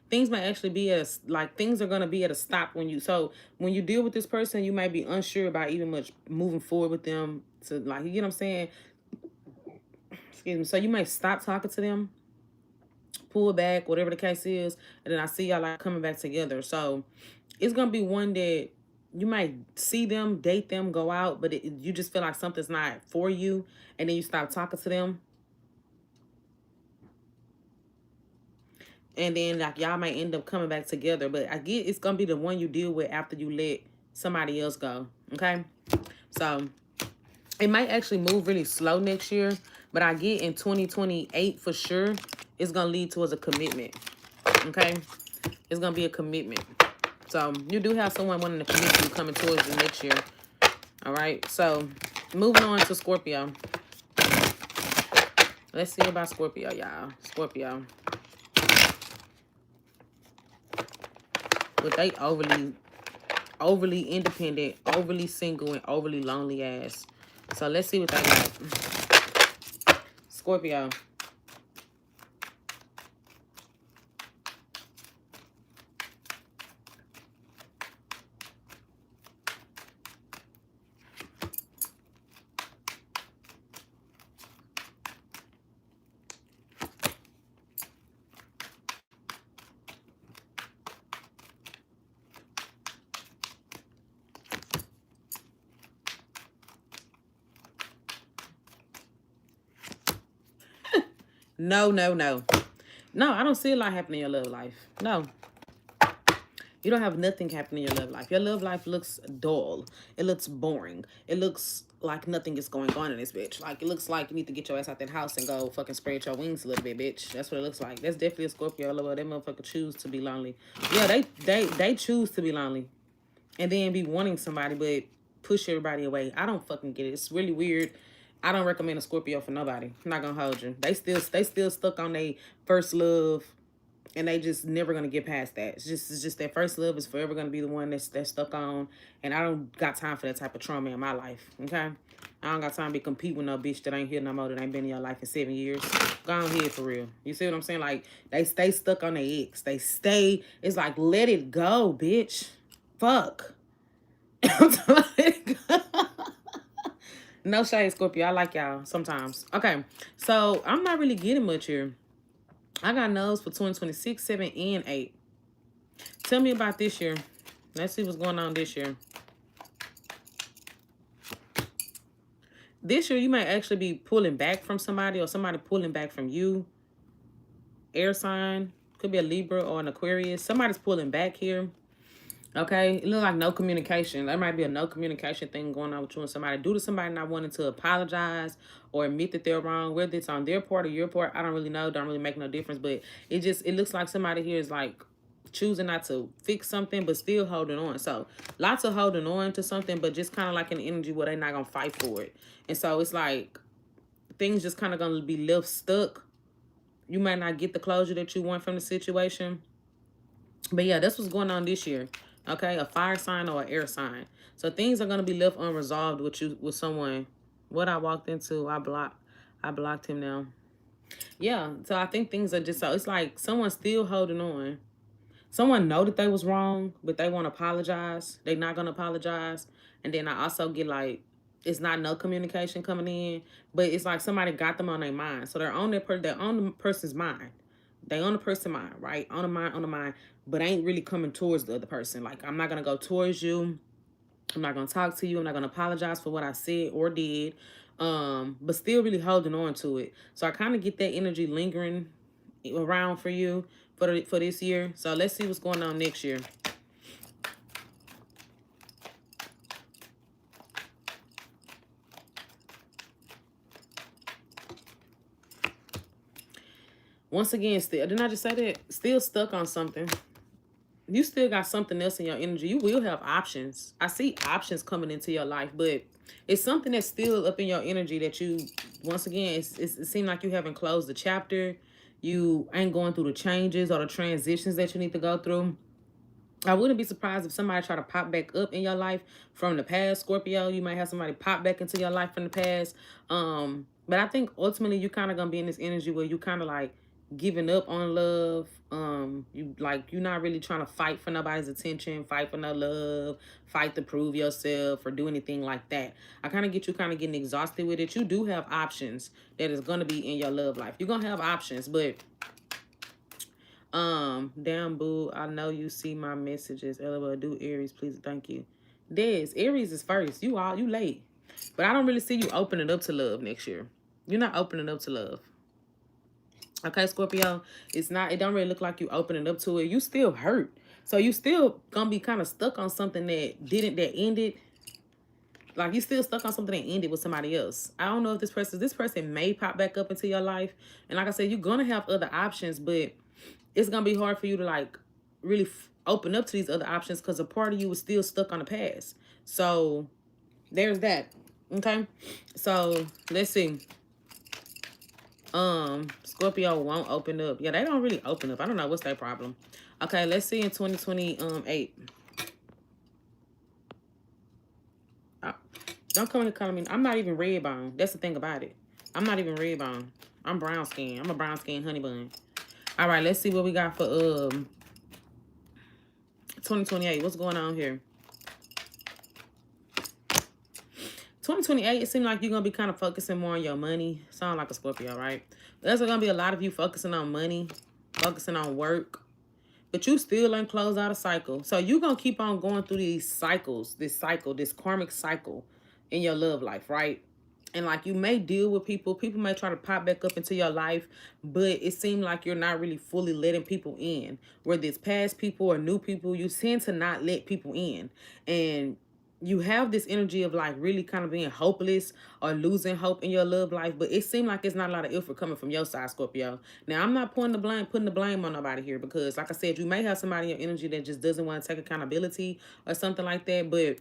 S1: Things might actually be things are gonna be at a stop when you deal with this person, you might be unsure about even much moving forward with them. To like, you know what I'm saying? Excuse me. So you might stop talking to them, pull back, whatever the case is, and then I see y'all like coming back together. So it's gonna be one that you might see them, date them, go out, but you just feel like something's not for you, and then you stop talking to them. And then like y'all might end up coming back together. But I get it's gonna be the one you deal with after you let somebody else go. Okay? So it might actually move really slow next year. But I get in 2028 for sure, it's gonna lead towards a commitment. Okay? It's gonna be a commitment. So you do have someone wanting to commit to you coming towards you next year. Alright, so moving on to Scorpio. Let's see about Scorpio, y'all. Scorpio. But they overly independent, overly single, and overly lonely ass. So let's see what they got. Scorpio. No, no, no. No, I don't see a lot happening in your love life. No. You don't have nothing happening in your love life. Your love life looks dull. It looks boring. It looks like nothing is going on in this bitch. Like, it looks like you need to get your ass out that house and go fucking spread your wings a little bit, bitch. That's what it looks like. That's definitely a Scorpio lover. They motherfucker choose to be lonely. Yeah, they choose to be lonely. And then be wanting somebody, but push everybody away. I don't fucking get it. It's really weird. I don't recommend a Scorpio for nobody. I'm not gonna hold you. They still stuck on their first love, and they just never gonna get past that. It's just their first love is forever gonna be the one that's stuck on. And I don't got time for that type of trauma in my life. Okay, I don't got time to be competing with no bitch that ain't here no more, that ain't been in your life in 7 years. Go on here for real. You see what I'm saying? Like, they stay stuck on their ex. They stay. It's like, let it go, bitch. Fuck. No shade, Scorpio. I like y'all sometimes. Okay, so I'm not really getting much here. I got no's for 2026, 7, and 8. Tell me about this year. Let's see what's going on this year. This year, you might actually be pulling back from somebody, or somebody pulling back from you. Air sign. Could be a Libra or an Aquarius. Somebody's pulling back here. Okay, it looks like no communication. There might be a no communication thing going on with you and somebody, due to somebody not wanting to apologize or admit that they're wrong, whether it's on their part or your part. I don't really know. Don't really make no difference. But it looks like somebody here is like choosing not to fix something, but still holding on. So lots of holding on to something, but just kind of like an energy where they're not gonna fight for it. And so it's like things just kind of gonna be left stuck. You might not get the closure that you want from the situation. But yeah, that's what's going on this year. Okay, a fire sign or an air sign. So things are gonna be left unresolved with someone. What I walked into, I blocked him now. Yeah, so I think things are just so, it's like someone's still holding on. Someone know that they was wrong, but they want to apologize. They not gonna apologize. And then I also get like, it's not no communication coming in, but it's like somebody got them on their mind. So they're on the person's mind. They on the person's mind, right? On the mind, but ain't really coming towards the other person. Like, I'm not gonna go towards you. I'm not gonna talk to you. I'm not gonna apologize for what I said or did. But still really holding on to it. So I kind of get that energy lingering around for you for this year. So let's see what's going on next year. Once again, still, didn't I just say that? Still stuck on something. you still got something else in your energy. You will have options. I see options coming into your life, but it's something that's still up in your energy that you, once again, it seems like you haven't closed the chapter. You ain't going through the changes or the transitions that you need to go through. I wouldn't be surprised if somebody try to pop back up in your life from the past, Scorpio. You might have somebody pop back into your life from the past. But I think ultimately you're kind of gonna be in this energy where you kind of like giving up on love. You're not really trying to fight for nobody's attention, fight for no love, fight to prove yourself or do anything like that. I kind of get you kind of getting exhausted with it. You do have options that is gonna be in your love life. You're gonna have options, but damn boo, I know you see my messages. LOL, do Aries, please, thank you. Des, Aries is first. You late. But I don't really see you opening up to love next year. You're not opening up to love. Okay, Scorpio, it don't really look like you opening up to it. You still hurt. So you still gonna be kind of stuck on something that ended. Like you still stuck on something that ended with somebody else. I don't know if this person may pop back up into your life. And like I said, you're gonna have other options, but it's gonna be hard for you to like really open up to these other options because a part of you is still stuck on the past. So there's that. Okay, so let's see. Scorpio won't open up. Yeah, they don't really open up. I don't know what's their problem. Okay, let's see in 2028. Don't come in and call me. I'm not even red bone. That's the thing about it. I'm not even red bone. I'm brown skin. I'm a brown skin honey bun. All right, let's see what we got for 2028. What's going on here? 2028, it seems like you're going to be kind of focusing more on your money. Sound like a Scorpio, right? There's going to be a lot of you focusing on money, focusing on work. But you still ain't closed out a cycle. So you're going to keep on going through these cycles, this karmic cycle in your love life, right? And like you may deal with people. People may try to pop back up into your life, but it seems like you're not really fully letting people in. Whether it's past people or new people, you tend to not let people in. And you have this energy of like really kind of being hopeless or losing hope in your love life, but it seems like it's not a lot of effort coming from your side, Scorpio. Now, I'm not putting the blame on nobody here because, like I said, you may have somebody in your energy that just doesn't want to take accountability or something like that, but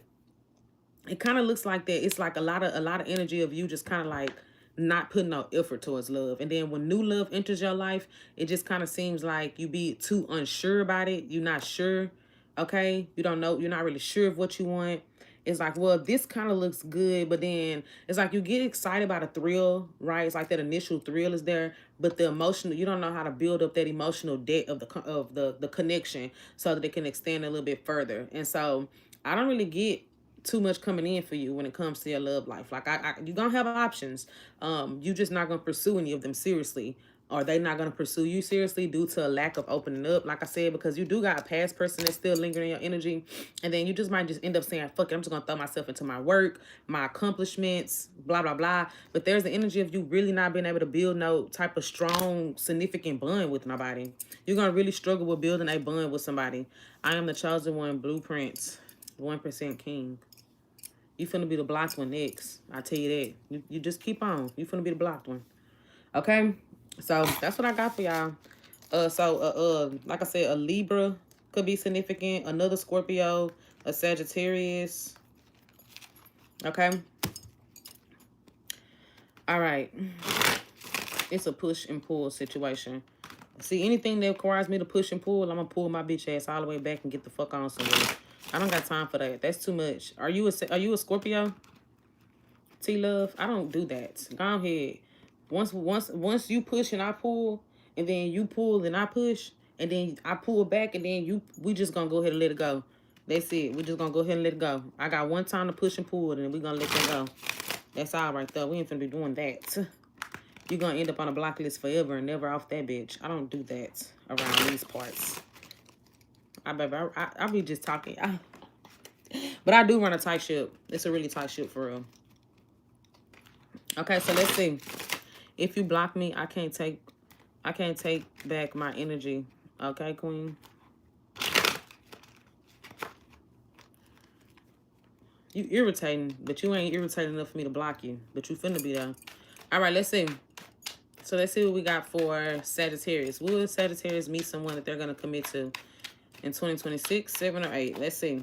S1: it kind of looks like that. It's like a lot of energy of you just kind of like not putting no effort towards love. And then when new love enters your life, it just kind of seems like you be too unsure about it. You're not sure. Okay. You don't know. You're not really sure of what you want. It's like, well, this kind of looks good, but then it's like you get excited about a thrill, right? It's like that initial thrill is there, but the emotional, you don't know how to build up that emotional debt of the connection so that it can extend a little bit further. And so I don't really get too much coming in for you when it comes to your love life. Like you're gonna have options. You just not gonna pursue any of them seriously, or they not gonna pursue you seriously due to a lack of opening up. Like I said, because you do got a past person that's still lingering in your energy, and then you just might just end up saying, "Fuck it, I'm just gonna throw myself into my work, my accomplishments, blah blah blah." But there's the energy of you really not being able to build no type of strong, significant bond with nobody. You're gonna really struggle with building a bond with somebody. I am the chosen one. Blueprints, 1% king. You finna be the blocked one next. I tell you that. You just keep on. You finna be the blocked one. Okay? So that's what I got for y'all. Like I said, a Libra could be significant. Another Scorpio, a Sagittarius. Okay? All right. It's a push and pull situation. See, anything that requires me to push and pull, I'm gonna pull my bitch ass all the way back and get the fuck on somewhere. I don't got time for that. That's too much. Are you a Scorpio? T-Love? I don't do that. Go ahead. Once you push and I pull, and then you pull and I push, and then I pull back, and then we just gonna go ahead and let it go. That's it. We just gonna go ahead and let it go. I got one time to push and pull, and then we gonna let that go. That's all right there. We ain't finna be doing that. You're gonna end up on a block list forever and never off that bitch. I don't do that around these parts. I be just talking. But I do run a tight ship. It's a really tight ship for real. Okay, so let's see. If you block me, I can't take back my energy. Okay, Queen. You irritating, but you ain't irritating enough for me to block you. But you finna be there. All right, let's see. So let's see what we got for Sagittarius. Will Sagittarius meet someone that they're gonna commit to? in 2026? 7 or 8? Let's see.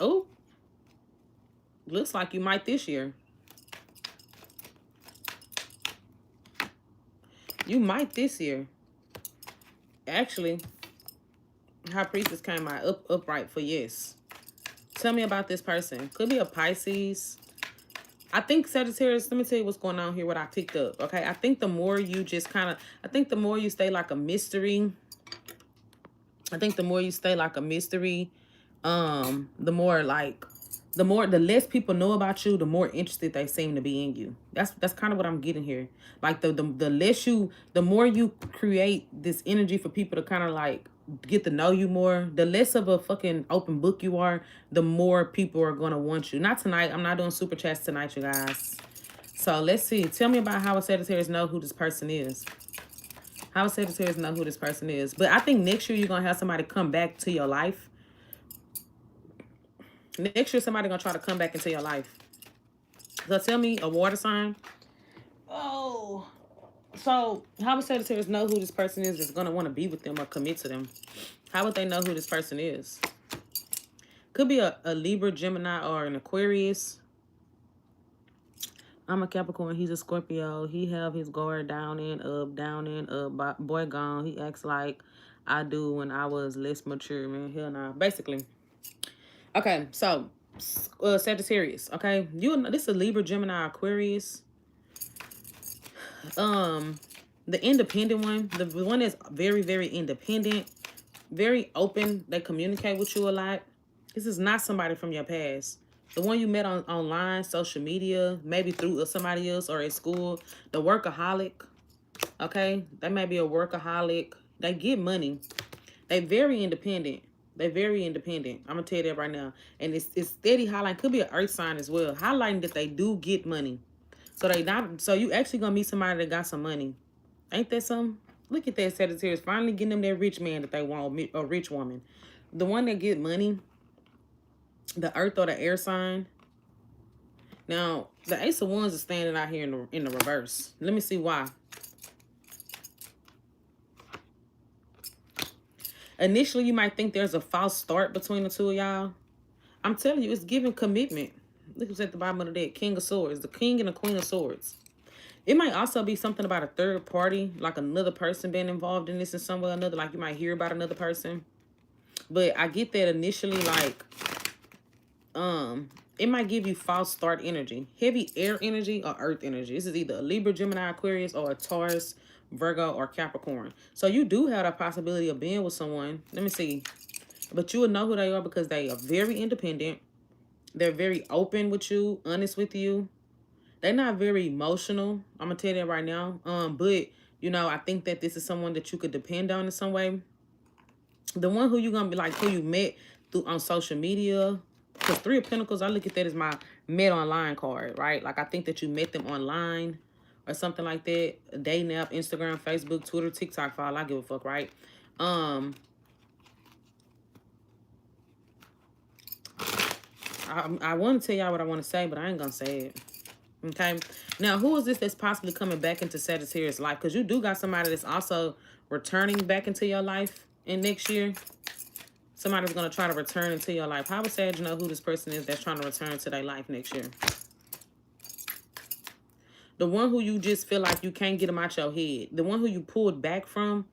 S1: Oh, looks like you might this year. You might this year. Actually, High Priestess came out upright for yes. Tell me about this person. Could be a Pisces. I think Sagittarius, let me tell you what's going on here, what I picked up, okay? I think the more you just kind of, I think the more you stay like a mystery, I think the more you stay like a mystery, the more like, the less people know about you, the more interested they seem to be in you. That's kind of what I'm getting here. Like the less you, the more you create this energy for people to kind of like get to know you more, the less of a fucking open book you are, the more people are going to want you. Not tonight. I'm not doing super chats tonight, you guys. So let's see. Tell me about how a Sagittarius know who this person is. How a Sagittarius know who this person is. But I think next year you're going to have somebody come back to your life. Next year somebody going to try to come back into your life. So tell me a water sign. Oh. So how would Sagittarius know who this person is that's going to want to be with them or commit to them? How would they know who this person is? Could be a Libra, Gemini, or an Aquarius. I'm a Capricorn. He's a Scorpio. He have his guard down and up, down and up. Boy gone. He acts like I do when I was less mature, man. Hell nah. Basically. Okay, so Sagittarius. Okay, this is a Libra, Gemini, Aquarius. The independent one, the one that's very, very independent, very open. They communicate with you a lot. This is not somebody from your past. The one you met on online, social media, maybe through somebody else or at school. The workaholic. Okay, they may be a workaholic. They get money. They very independent. They're very independent. I'm gonna tell you that right now. And it's steady highlighting. Could be an earth sign as well. Highlighting that they do get money. So you actually gonna meet somebody that got some money. Ain't that something? Look at that Sagittarius. Finally getting them that rich man that they want, a rich woman. The one that get money, the earth or the air sign. Now, the Ace of Wands is standing out here in the reverse. Let me see why. Initially, you might think there's a false start between the two of y'all. I'm telling you, it's giving commitment. Look who's at the bottom of the deck. King of Swords. The King and the Queen of Swords. It might also be something about a third party, like another person being involved in this in some way or another. Like you might hear about another person. But I get that initially, like, it might give you false start energy. Heavy air energy or earth energy. This is either a Libra, Gemini, Aquarius, or a Taurus, Virgo, or Capricorn. So you do have a possibility of being with someone. Let me see. But you will know who they are because they are very independent. They're very open with you, honest with you. They're not very emotional. I'm going to tell you that right now. But, you know, I think that this is someone that you could depend on in some way. The one who you're going to be like, who you met on social media. Because Three of Pentacles, I look at that as my met online card, right? Like, I think that you met them online or something like that. A dating app, Instagram, Facebook, Twitter, TikTok, for all I give a fuck, right? I want to tell y'all what I want to say, but I ain't going to say it. Okay. Now, who is this that's possibly coming back into Sagittarius' life? Because you do got somebody that's also returning back into your life in next year. Somebody's going to try to return into your life. How would Sag know who this person is that's trying to return to their life next year? The one who you just feel like you can't get them out your head. The one who you pulled back from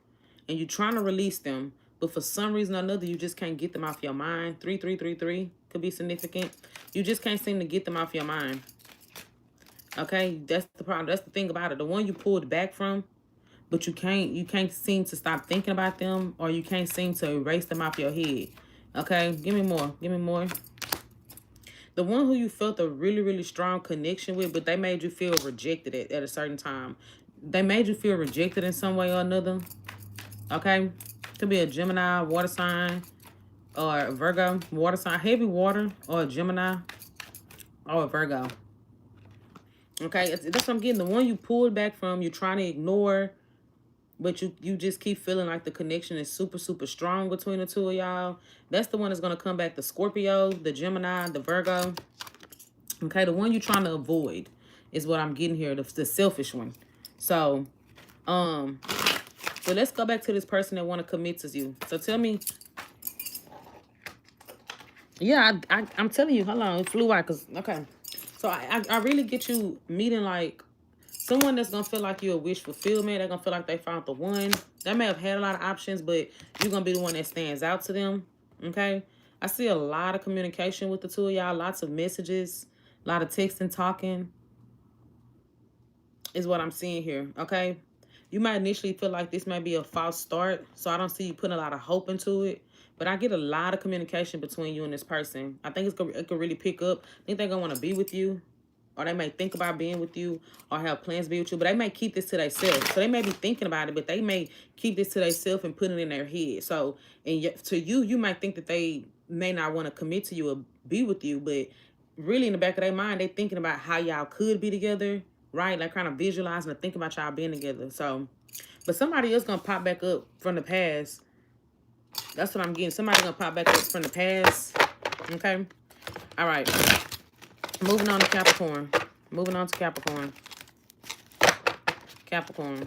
S1: and you're trying to release them. But for some reason or another, you just can't get them off your mind. 3333 could be significant. You just can't seem to get them off your mind. Okay, that's the problem. That's the thing about it. The one you pulled back from, but you can't seem to stop thinking about them, or you can't seem to erase them off your head. Okay, give me more. Give me more. The one who you felt a really, really strong connection with, but they made you feel rejected at a certain time. They made you feel rejected in some way or another. Okay, could be a Gemini, water sign, or a Virgo, water sign, heavy water, or a Gemini, or a Virgo. Okay, that's what I'm getting. The one you pulled back from, you're trying to ignore, but you just keep feeling like the connection is super, super strong between the two of y'all. That's the one that's going to come back. The Scorpio, the Gemini, the Virgo. Okay, the one you're trying to avoid. is what I'm getting here, the selfish one. So, but let's go back to this person that want to commit to you. So tell me, yeah, I'm telling you, hold on, it flew out, because, okay. So I really get you meeting, like, someone that's going to feel like you're a wish fulfillment. They're going to feel like they found the one. They may have had a lot of options, but you're going to be the one that stands out to them, okay? I see a lot of communication with the two of y'all, lots of messages, a lot of texting, talking is what I'm seeing here, okay? You might initially feel like this may be a false start, so I don't see you putting a lot of hope into it. But I get a lot of communication between you and this person. I think it could really pick up. I think they're going to want to be with you, or they may think about being with you, or have plans to be with you. But they may keep this to themselves. So they may be thinking about it, but they may keep this to themselves and put it in their head. So to you, you might think that they may not want to commit to you or be with you, but really in the back of their mind, they're thinking about how y'all could be together, right? Like kind of visualizing and thinking about y'all being together. So, but somebody else going to pop back up from the past. That's what I'm getting. Somebody going to pop back up from the past. Okay. All right. Moving on to Capricorn. Moving on to Capricorn. Capricorn.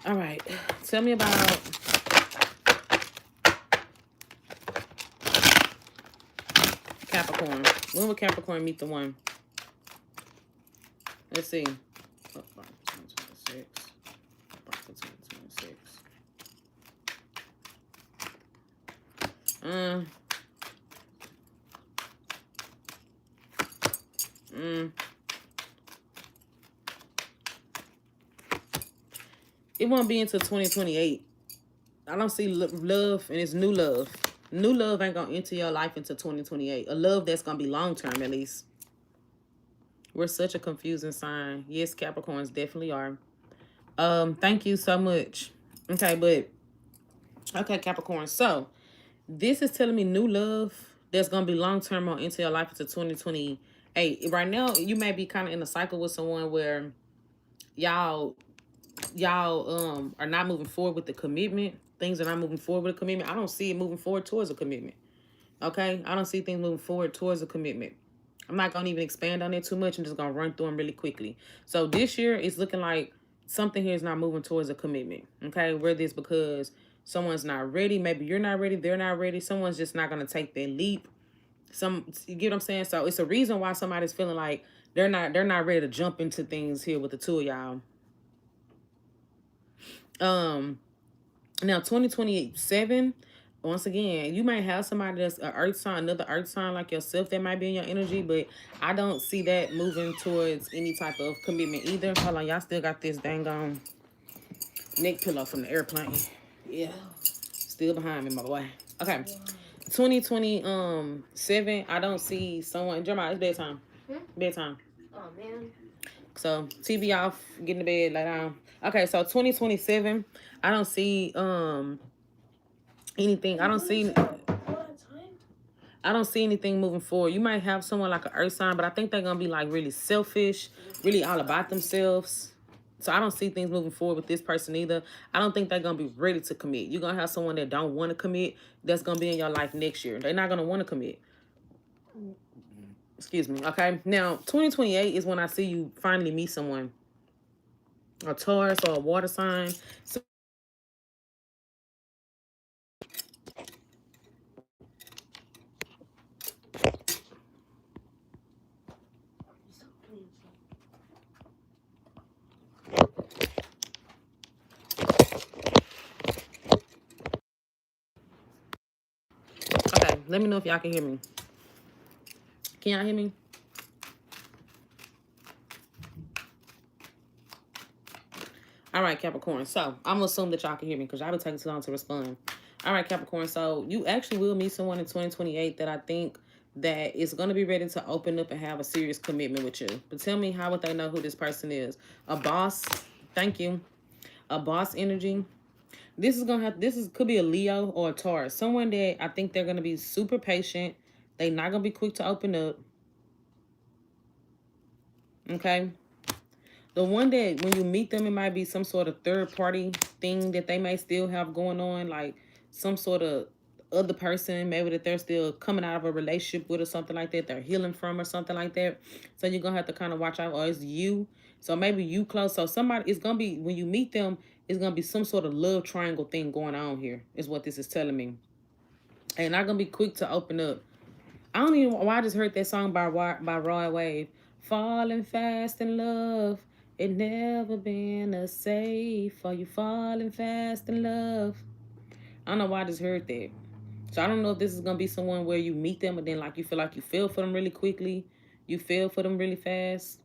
S1: All right. Tell me about Capricorn. When will Capricorn meet the one? Let's see. Oh, 2026. 2026. It won't be until 2028. I don't see love, and it's new love. New love ain't gonna enter your life until 2028. A love that's gonna be long-term, at least. We're such a confusing sign. Yes, Capricorns definitely are. Thank you so much. Okay, Capricorn. So this is telling me new love that's gonna be long-term or into your life until 2028. Right now, you may be kind of in a cycle with someone where y'all are not moving forward with the commitment. Things are not moving forward with a commitment. I don't see it moving forward towards a commitment. Okay? I don't see things moving forward towards a commitment. I'm not going to even expand on it too much. I'm just going to run through them really quickly. So this year, it's looking like something here is not moving towards a commitment. Okay? Whether it's because someone's not ready. Maybe you're not ready. They're not ready. Someone's just not going to take that leap. You get what I'm saying? So it's a reason why somebody's feeling like they're not ready to jump into things here with the two of y'all. Now 2027, once again, you might have somebody that's an earth sign, another earth sign like yourself that might be in your energy, but I don't see that moving towards any type of commitment either. Hold on, y'all still got this dang on neck pillow from the airplane. Yeah, still behind me, my boy. Okay, 2027, I don't see someone. Jeremiah, it's bedtime. Bedtime.
S2: Oh man.
S1: So TV off, get in the bed, lay down. Okay, so 2027, I don't see anything. I don't see anything moving forward. You might have someone like an earth sign, but I think they're gonna be like really selfish, really all about themselves. So I don't see things moving forward with this person either. I don't think they're gonna be ready to commit. You're gonna have someone that don't want to commit that's gonna be in your life next year. They're not gonna want to commit. Excuse me. Okay. Now 2028 is when I see you finally meet someone. A Taurus or a water sign. So okay, let me know if y'all can hear me. Can y'all hear me? All right, Capricorn. So I'm gonna assume that y'all can hear me because y'all been taking too long to respond. All right, Capricorn. So you actually will meet someone in 2028 that I think that is gonna be ready to open up and have a serious commitment with you. But tell me, how would they know who this person is? A boss. Thank you. A boss energy. This could be a Leo or a Taurus. Someone that I think they're gonna be super patient. They're not gonna be quick to open up. Okay. The one that when you meet them, it might be some sort of third party thing that they may still have going on, like some sort of other person, maybe that they're still coming out of a relationship with or something like that, they're healing from or something like that. So you're gonna have to kind of watch out. Or it's you, so maybe you close. So somebody, it's gonna be, when you meet them, it's gonna be some sort of love triangle thing going on here, is what this is telling me. And not gonna be quick to open up. I don't even know why I just heard that song by Roy Wave. Falling fast in love. It never been a safe. Are you falling fast in love? I don't know why I just heard that. So I don't know if this is gonna be someone where you meet them and then like you feel like you feel for them really quickly. You feel for them really fast.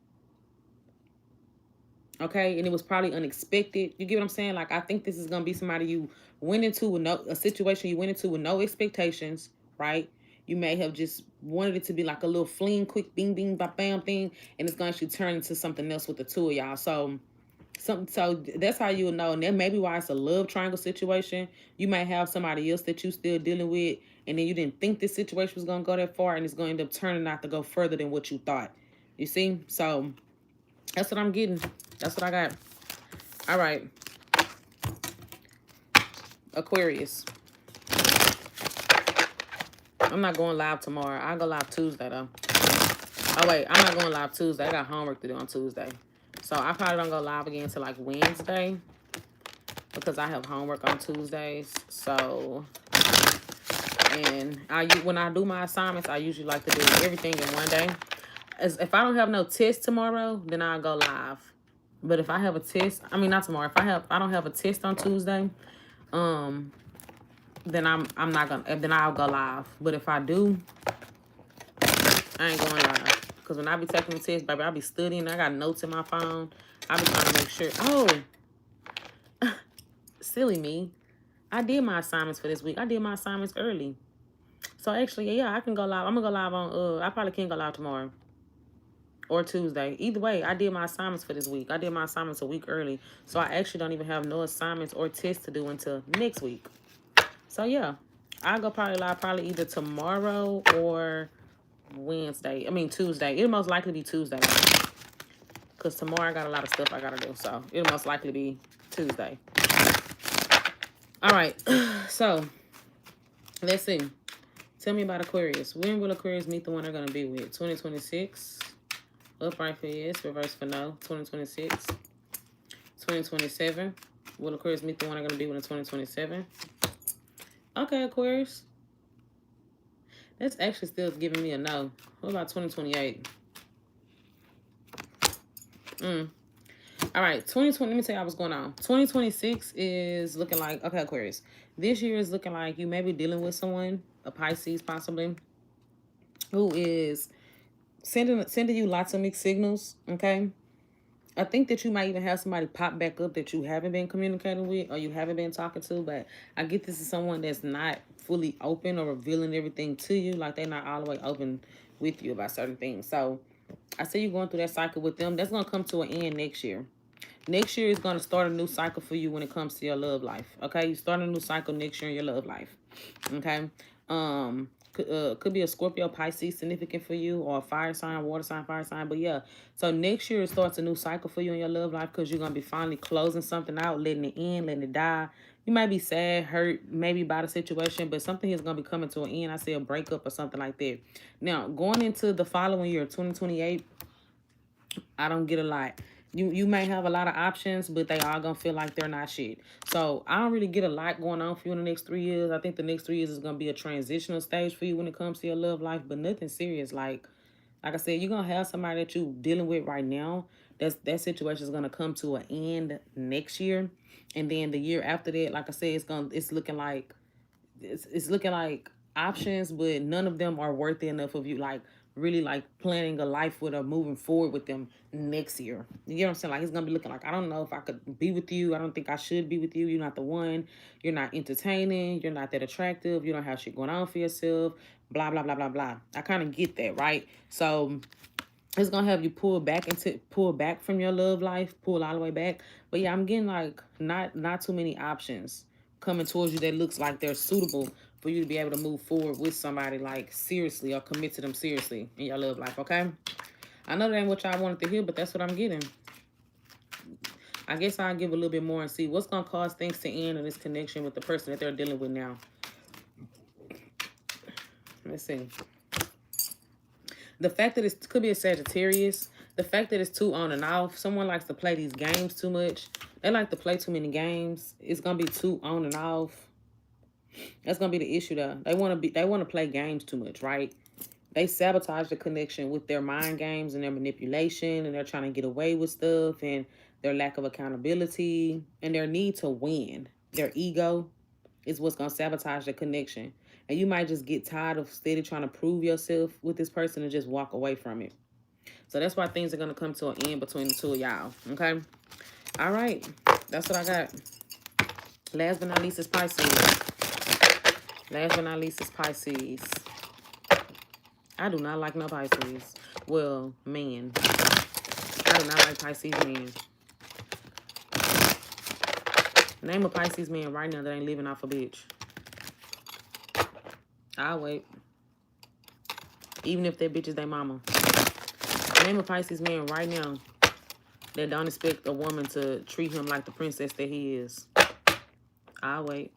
S1: Okay, and it was probably unexpected. You get what I'm saying? Like, I think this is gonna be somebody you went into with a situation you went into with no expectations, right? You may have just wanted it to be like a little fling, quick, bing, bing, bam, bam thing, and it's gonna actually turn into something else with the two of y'all. So that's how you'll know. And that may be why it's a love triangle situation. You might have somebody else that you still dealing with, and then you didn't think this situation was gonna go that far, and it's gonna end up turning out to go further than what you thought. You see? So that's what I'm getting. That's what I got. All right. Aquarius. I'm not going live tomorrow. I'll go live Tuesday, though. Oh, wait. I'm not going live Tuesday. I got homework to do on Tuesday. So I probably don't go live again until like Wednesday, because I have homework on Tuesdays. So, and when I do my assignments, I usually like to do everything in one day. If I don't have no test tomorrow, then I'll go live. But if I have a test, I mean, not tomorrow. If I don't have a test on Tuesday, then I'm not gonna. Then I'll go live. But if I do, I ain't going live. Because when I be taking the test, baby, I be studying. I got notes in my phone. I be trying to make sure. Oh, silly me. I did my assignments for this week. I did my assignments early. So actually, yeah, I can go live. I'm gonna go live on. I probably can't go live tomorrow or Tuesday. Either way, I did my assignments for this week. I did my assignments a week early. So I actually don't even have no assignments or tests to do until next week. So yeah, I'll go probably live either tomorrow or Wednesday. I mean Tuesday. It'll most likely be Tuesday. Because tomorrow I got a lot of stuff I gotta do. So it'll most likely be Tuesday. All right. So let's see. Tell me about Aquarius. When will Aquarius meet the one they're gonna be with? 2026. Upright for yes, reverse for no. 2026. 2027. Will Aquarius meet the one they're gonna be with in 2027? Okay, Aquarius. That's actually still giving me a no. What about 2028? All right, 2020, let me tell you what's going on. 2026 is looking like, okay, Aquarius. This year is looking like you may be dealing with someone, a Pisces possibly, who is sending you lots of mixed signals, okay? I think that you might even have somebody pop back up that you haven't been communicating with or you haven't been talking to, but I get this is someone that's not fully open or revealing everything to you, like they're not all the way open with you about certain things. So I see you going through that cycle with them. That's going to come to an end next year. Next year is going to start a new cycle for you when it comes to your love life, okay? You start a new cycle next year in your love life, okay? Could be a Scorpio, Pisces significant for you, or a fire sign, water sign, fire sign. But yeah, so next year it starts a new cycle for you in your love life because you're going to be finally closing something out, letting it end, letting it die. You might be sad, hurt, maybe by the situation, but something is going to be coming to an end. I say a breakup or something like that. Now, going into the following year, 2028, I don't get a lot. You may have a lot of options, but they all gonna feel like they're not shit. So I don't really get a lot going on for you in the next 3 years. I think the next 3 years is gonna be a transitional stage for you when it comes to your love life, but nothing serious. Like I said, you're gonna have somebody that you're dealing with right now. That situation is gonna come to an end next year, and then the year after that, like I said, it's looking like options, but none of them are worthy enough of you like really like planning a life with or moving forward with them next year. You get what I'm saying? Like it's gonna be looking like, I don't know if I could be with you. I don't think I should be with you. You're not the one. You're not entertaining. You're not that attractive. You don't have shit going on for yourself. Blah blah blah blah blah. I kind of get that, right? So it's gonna have you pull back from your love life, pull all the way back. But yeah, I'm getting like not too many options coming towards you that looks like they're suitable for you to be able to move forward with somebody like seriously or commit to them seriously in your love life, okay? I know that ain't what y'all wanted to hear, but that's what I'm getting. I guess I'll give a little bit more and see what's going to cause things to end in this connection with the person that they're dealing with now. Let's see. The fact that it could be a Sagittarius, the fact that it's too on and off, someone likes to play these games too much. They like to play too many games. It's gonna be too on and off. That's gonna be the issue though. They wanna play games too much, right? They sabotage the connection with their mind games and their manipulation, and they're trying to get away with stuff, and their lack of accountability and their need to win. Their ego is what's gonna sabotage the connection. And you might just get tired of steady trying to prove yourself with this person and just walk away from it. So that's why things are going to come to an end between the two of y'all. Okay? All right. That's what I got. Last but not least is Pisces. Last but not least is Pisces. I do not like no Pisces. Well, men. I do not like Pisces men. Name a Pisces man right now that ain't living off a bitch. I'll wait. Even if that bitch is their mama. Name a Pisces man right now that don't expect a woman to treat him like the princess that he is. I'll wait.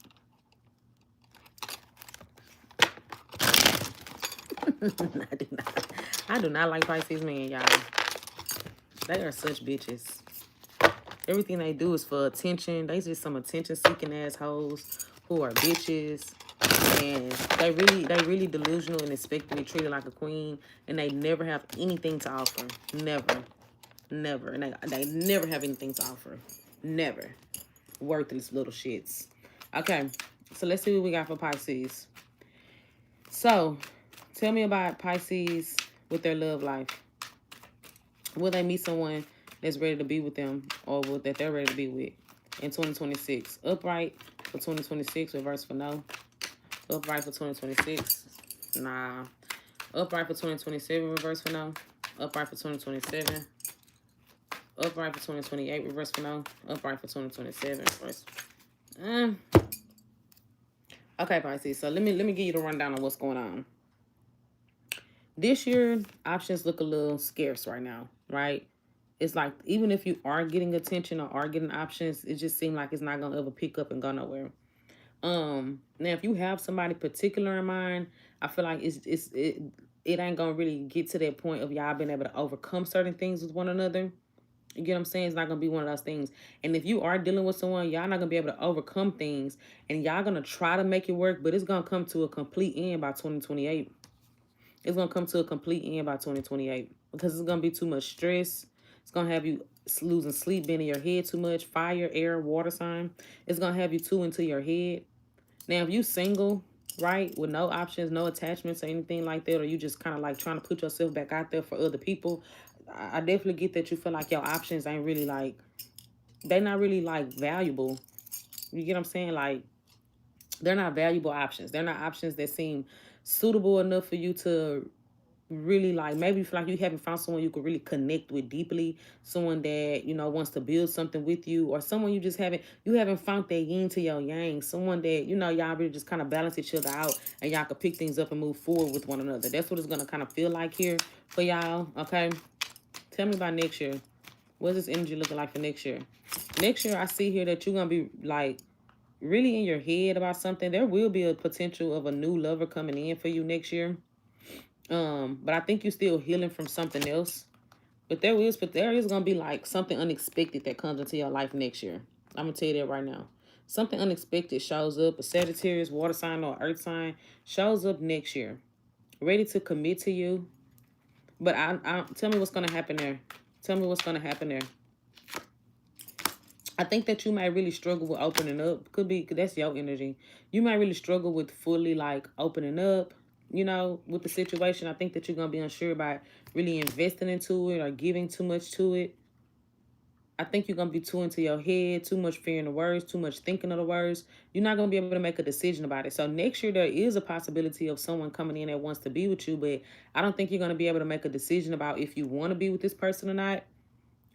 S1: I do not like Pisces men, y'all. They are such bitches. Everything they do is for attention. They just some attention-seeking assholes who are bitches. And they really delusional and expect to be treated like a queen. And they never have anything to offer. Never. Never. And they never have anything to offer. Never. Worthless little shits. Okay. So let's see what we got for Pisces. So, tell me about Pisces with their love life. Will they meet someone that's ready to be with them, or that they're ready to be with in 2026? Upright for 2026, reverse for no. Upright for 2026, nah. Upright for 2027, reverse for no. Upright for 2027. Upright for 2028, reverse for no. Upright for 2027, reverse. Okay, Pisces. So let me give you the rundown on what's going on. This year, options look a little scarce right now, right? It's like, even if you are getting attention or are getting options, it just seems like it's not gonna ever pick up and go nowhere. Now if you have somebody particular in mind, I feel like it ain't gonna really get to that point of y'all being able to overcome certain things with one another. You get what I'm saying? It's not gonna be one of those things. And if you are dealing with someone, y'all not gonna be able to overcome things, and y'all gonna try to make it work, but it's gonna come to a complete end by 2028. It's going to come to a complete end by 2028 because it's going to be too much stress. It's going to have you losing sleep, being in your head too much. Fire, air, water sign. It's going to have you too into your head. Now, if you single, right, with no options, no attachments or anything like that, or you just kind of like trying to put yourself back out there for other people, I definitely get that you feel like your options ain't really like, they're not really like valuable. You get what I'm saying? Like, they're not valuable options. They're not options that seem suitable enough for you to really like, maybe you feel like you haven't found someone you could really connect with deeply, someone that, you know, wants to build something with you, or someone you haven't found that yin to your yang, someone that, you know, y'all really just kind of balance each other out and y'all could pick things up and move forward with one another. That's what it's going to kind of feel like here for y'all. Okay. Tell me about next year. What's this energy looking like for next year? Next year, I see here that you're going to be like really in your head about something. There will be a potential of a new lover coming in for you next year. But I think you're still healing from something else. But there is gonna be like something unexpected that comes into your life next year. I'm gonna tell you that right now. Something unexpected shows up. A Sagittarius, water sign, or earth sign shows up next year, ready to commit to you. But I tell me what's gonna happen there. Tell me what's gonna happen there. I think that you might really struggle with opening up. Could be, cause that's your energy. You might really struggle with fully like opening up, you know, with the situation. I think that you're going to be unsure about really investing into it or giving too much to it. I think you're going to be too into your head, too much fearing the words, too much thinking of the words. You're not going to be able to make a decision about it. So next year, there is a possibility of someone coming in that wants to be with you, but I don't think you're going to be able to make a decision about if you want to be with this person or not.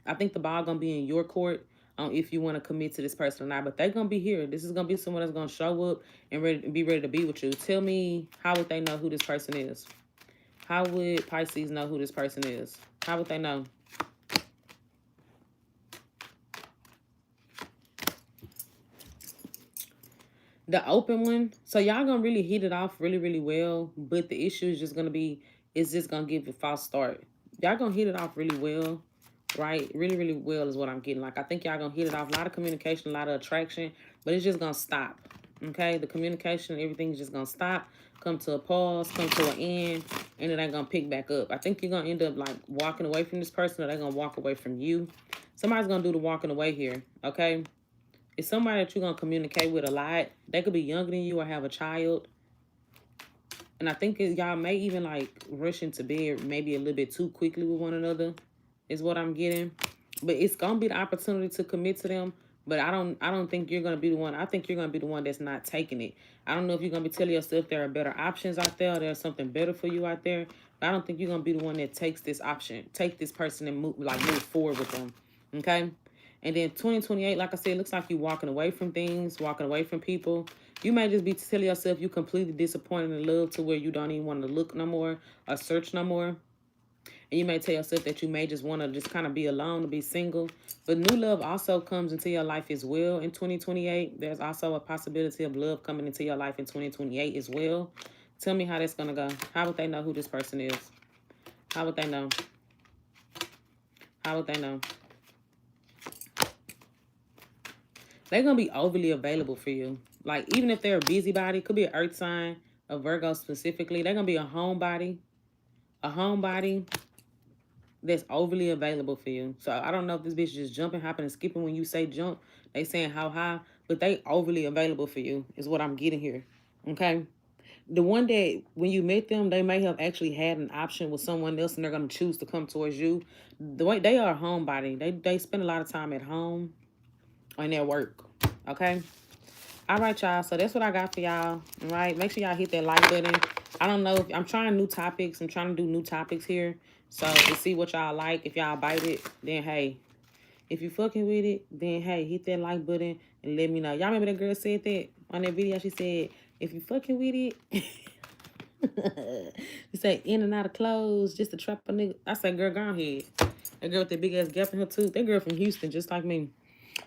S1: I think the ball going to be in your court. If you want to commit to this person or not, but they're going to be here. This is going to be someone that's going to show up and be ready to be with you. Tell me, how would they know who this person is? How would Pisces know who this person is? How would they know? The open one, so y'all gonna really hit it off really, really well. But the issue is just gonna be, it's just gonna give a false start. Y'all gonna hit it off really well, right? Really, really well is what I'm getting. Like, I think y'all gonna hit it off. A lot of communication, a lot of attraction, but it's just gonna stop. Okay, the communication, everything's just gonna stop, come to a pause, come to an end, and it ain't gonna pick back up. I think you're gonna end up like walking away from this person, or they're gonna walk away from you. Somebody's gonna do the walking away here. Okay. It's somebody that you're going to communicate with a lot. They could be younger than you or have a child. And I think y'all may even like rush into bed maybe a little bit too quickly with one another is what I'm getting. But it's going to be the opportunity to commit to them. But I don't think you're going to be the one. I think you're going to be the one that's not taking it. I don't know if you're going to be telling yourself there are better options out there. There's something better for you out there. But I don't think you're going to be the one that takes this option. Take this person and move forward with them. Okay? And then 2028, like I said, it looks like you're walking away from things, walking away from people. You may just be telling yourself you're completely disappointed in love to where you don't even want to look no more or search no more. And you may tell yourself that you may just want to just kind of be alone, to be single. But new love also comes into your life as well in 2028. There's also a possibility of love coming into your life in 2028 as well. Tell me how that's going to go. How would they know who this person is? How would they know? How would they know? They're going to be overly available for you. Like, even if they're a busybody, could be an earth sign, a Virgo specifically. They're going to be a homebody that's overly available for you. So, I don't know if this bitch is just jumping, hopping, and skipping when you say jump. They saying how high, but they overly available for you is what I'm getting here. Okay? The one that when you met them, they may have actually had an option with someone else and they're going to choose to come towards you. The way they are a homebody. They spend a lot of time at home on their work. Okay? All right, y'all. So that's what I got for y'all. All right. Make sure y'all hit that like button. I don't know if I'm trying new topics. I'm trying to do new topics here. So to see what y'all like. If y'all bite it, then hey. If you fucking with it, then hey, hit that like button and let me know. Y'all remember that girl said that on that video? She said, if you fucking with it, she said in and out of clothes just to trap a nigga. I said, girl, go ahead. That girl with that big ass gap in her tooth. That girl from Houston, just like me.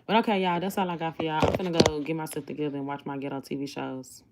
S1: But okay, y'all, that's all I got for y'all. I'm gonna go get myself together and watch my ghetto TV shows.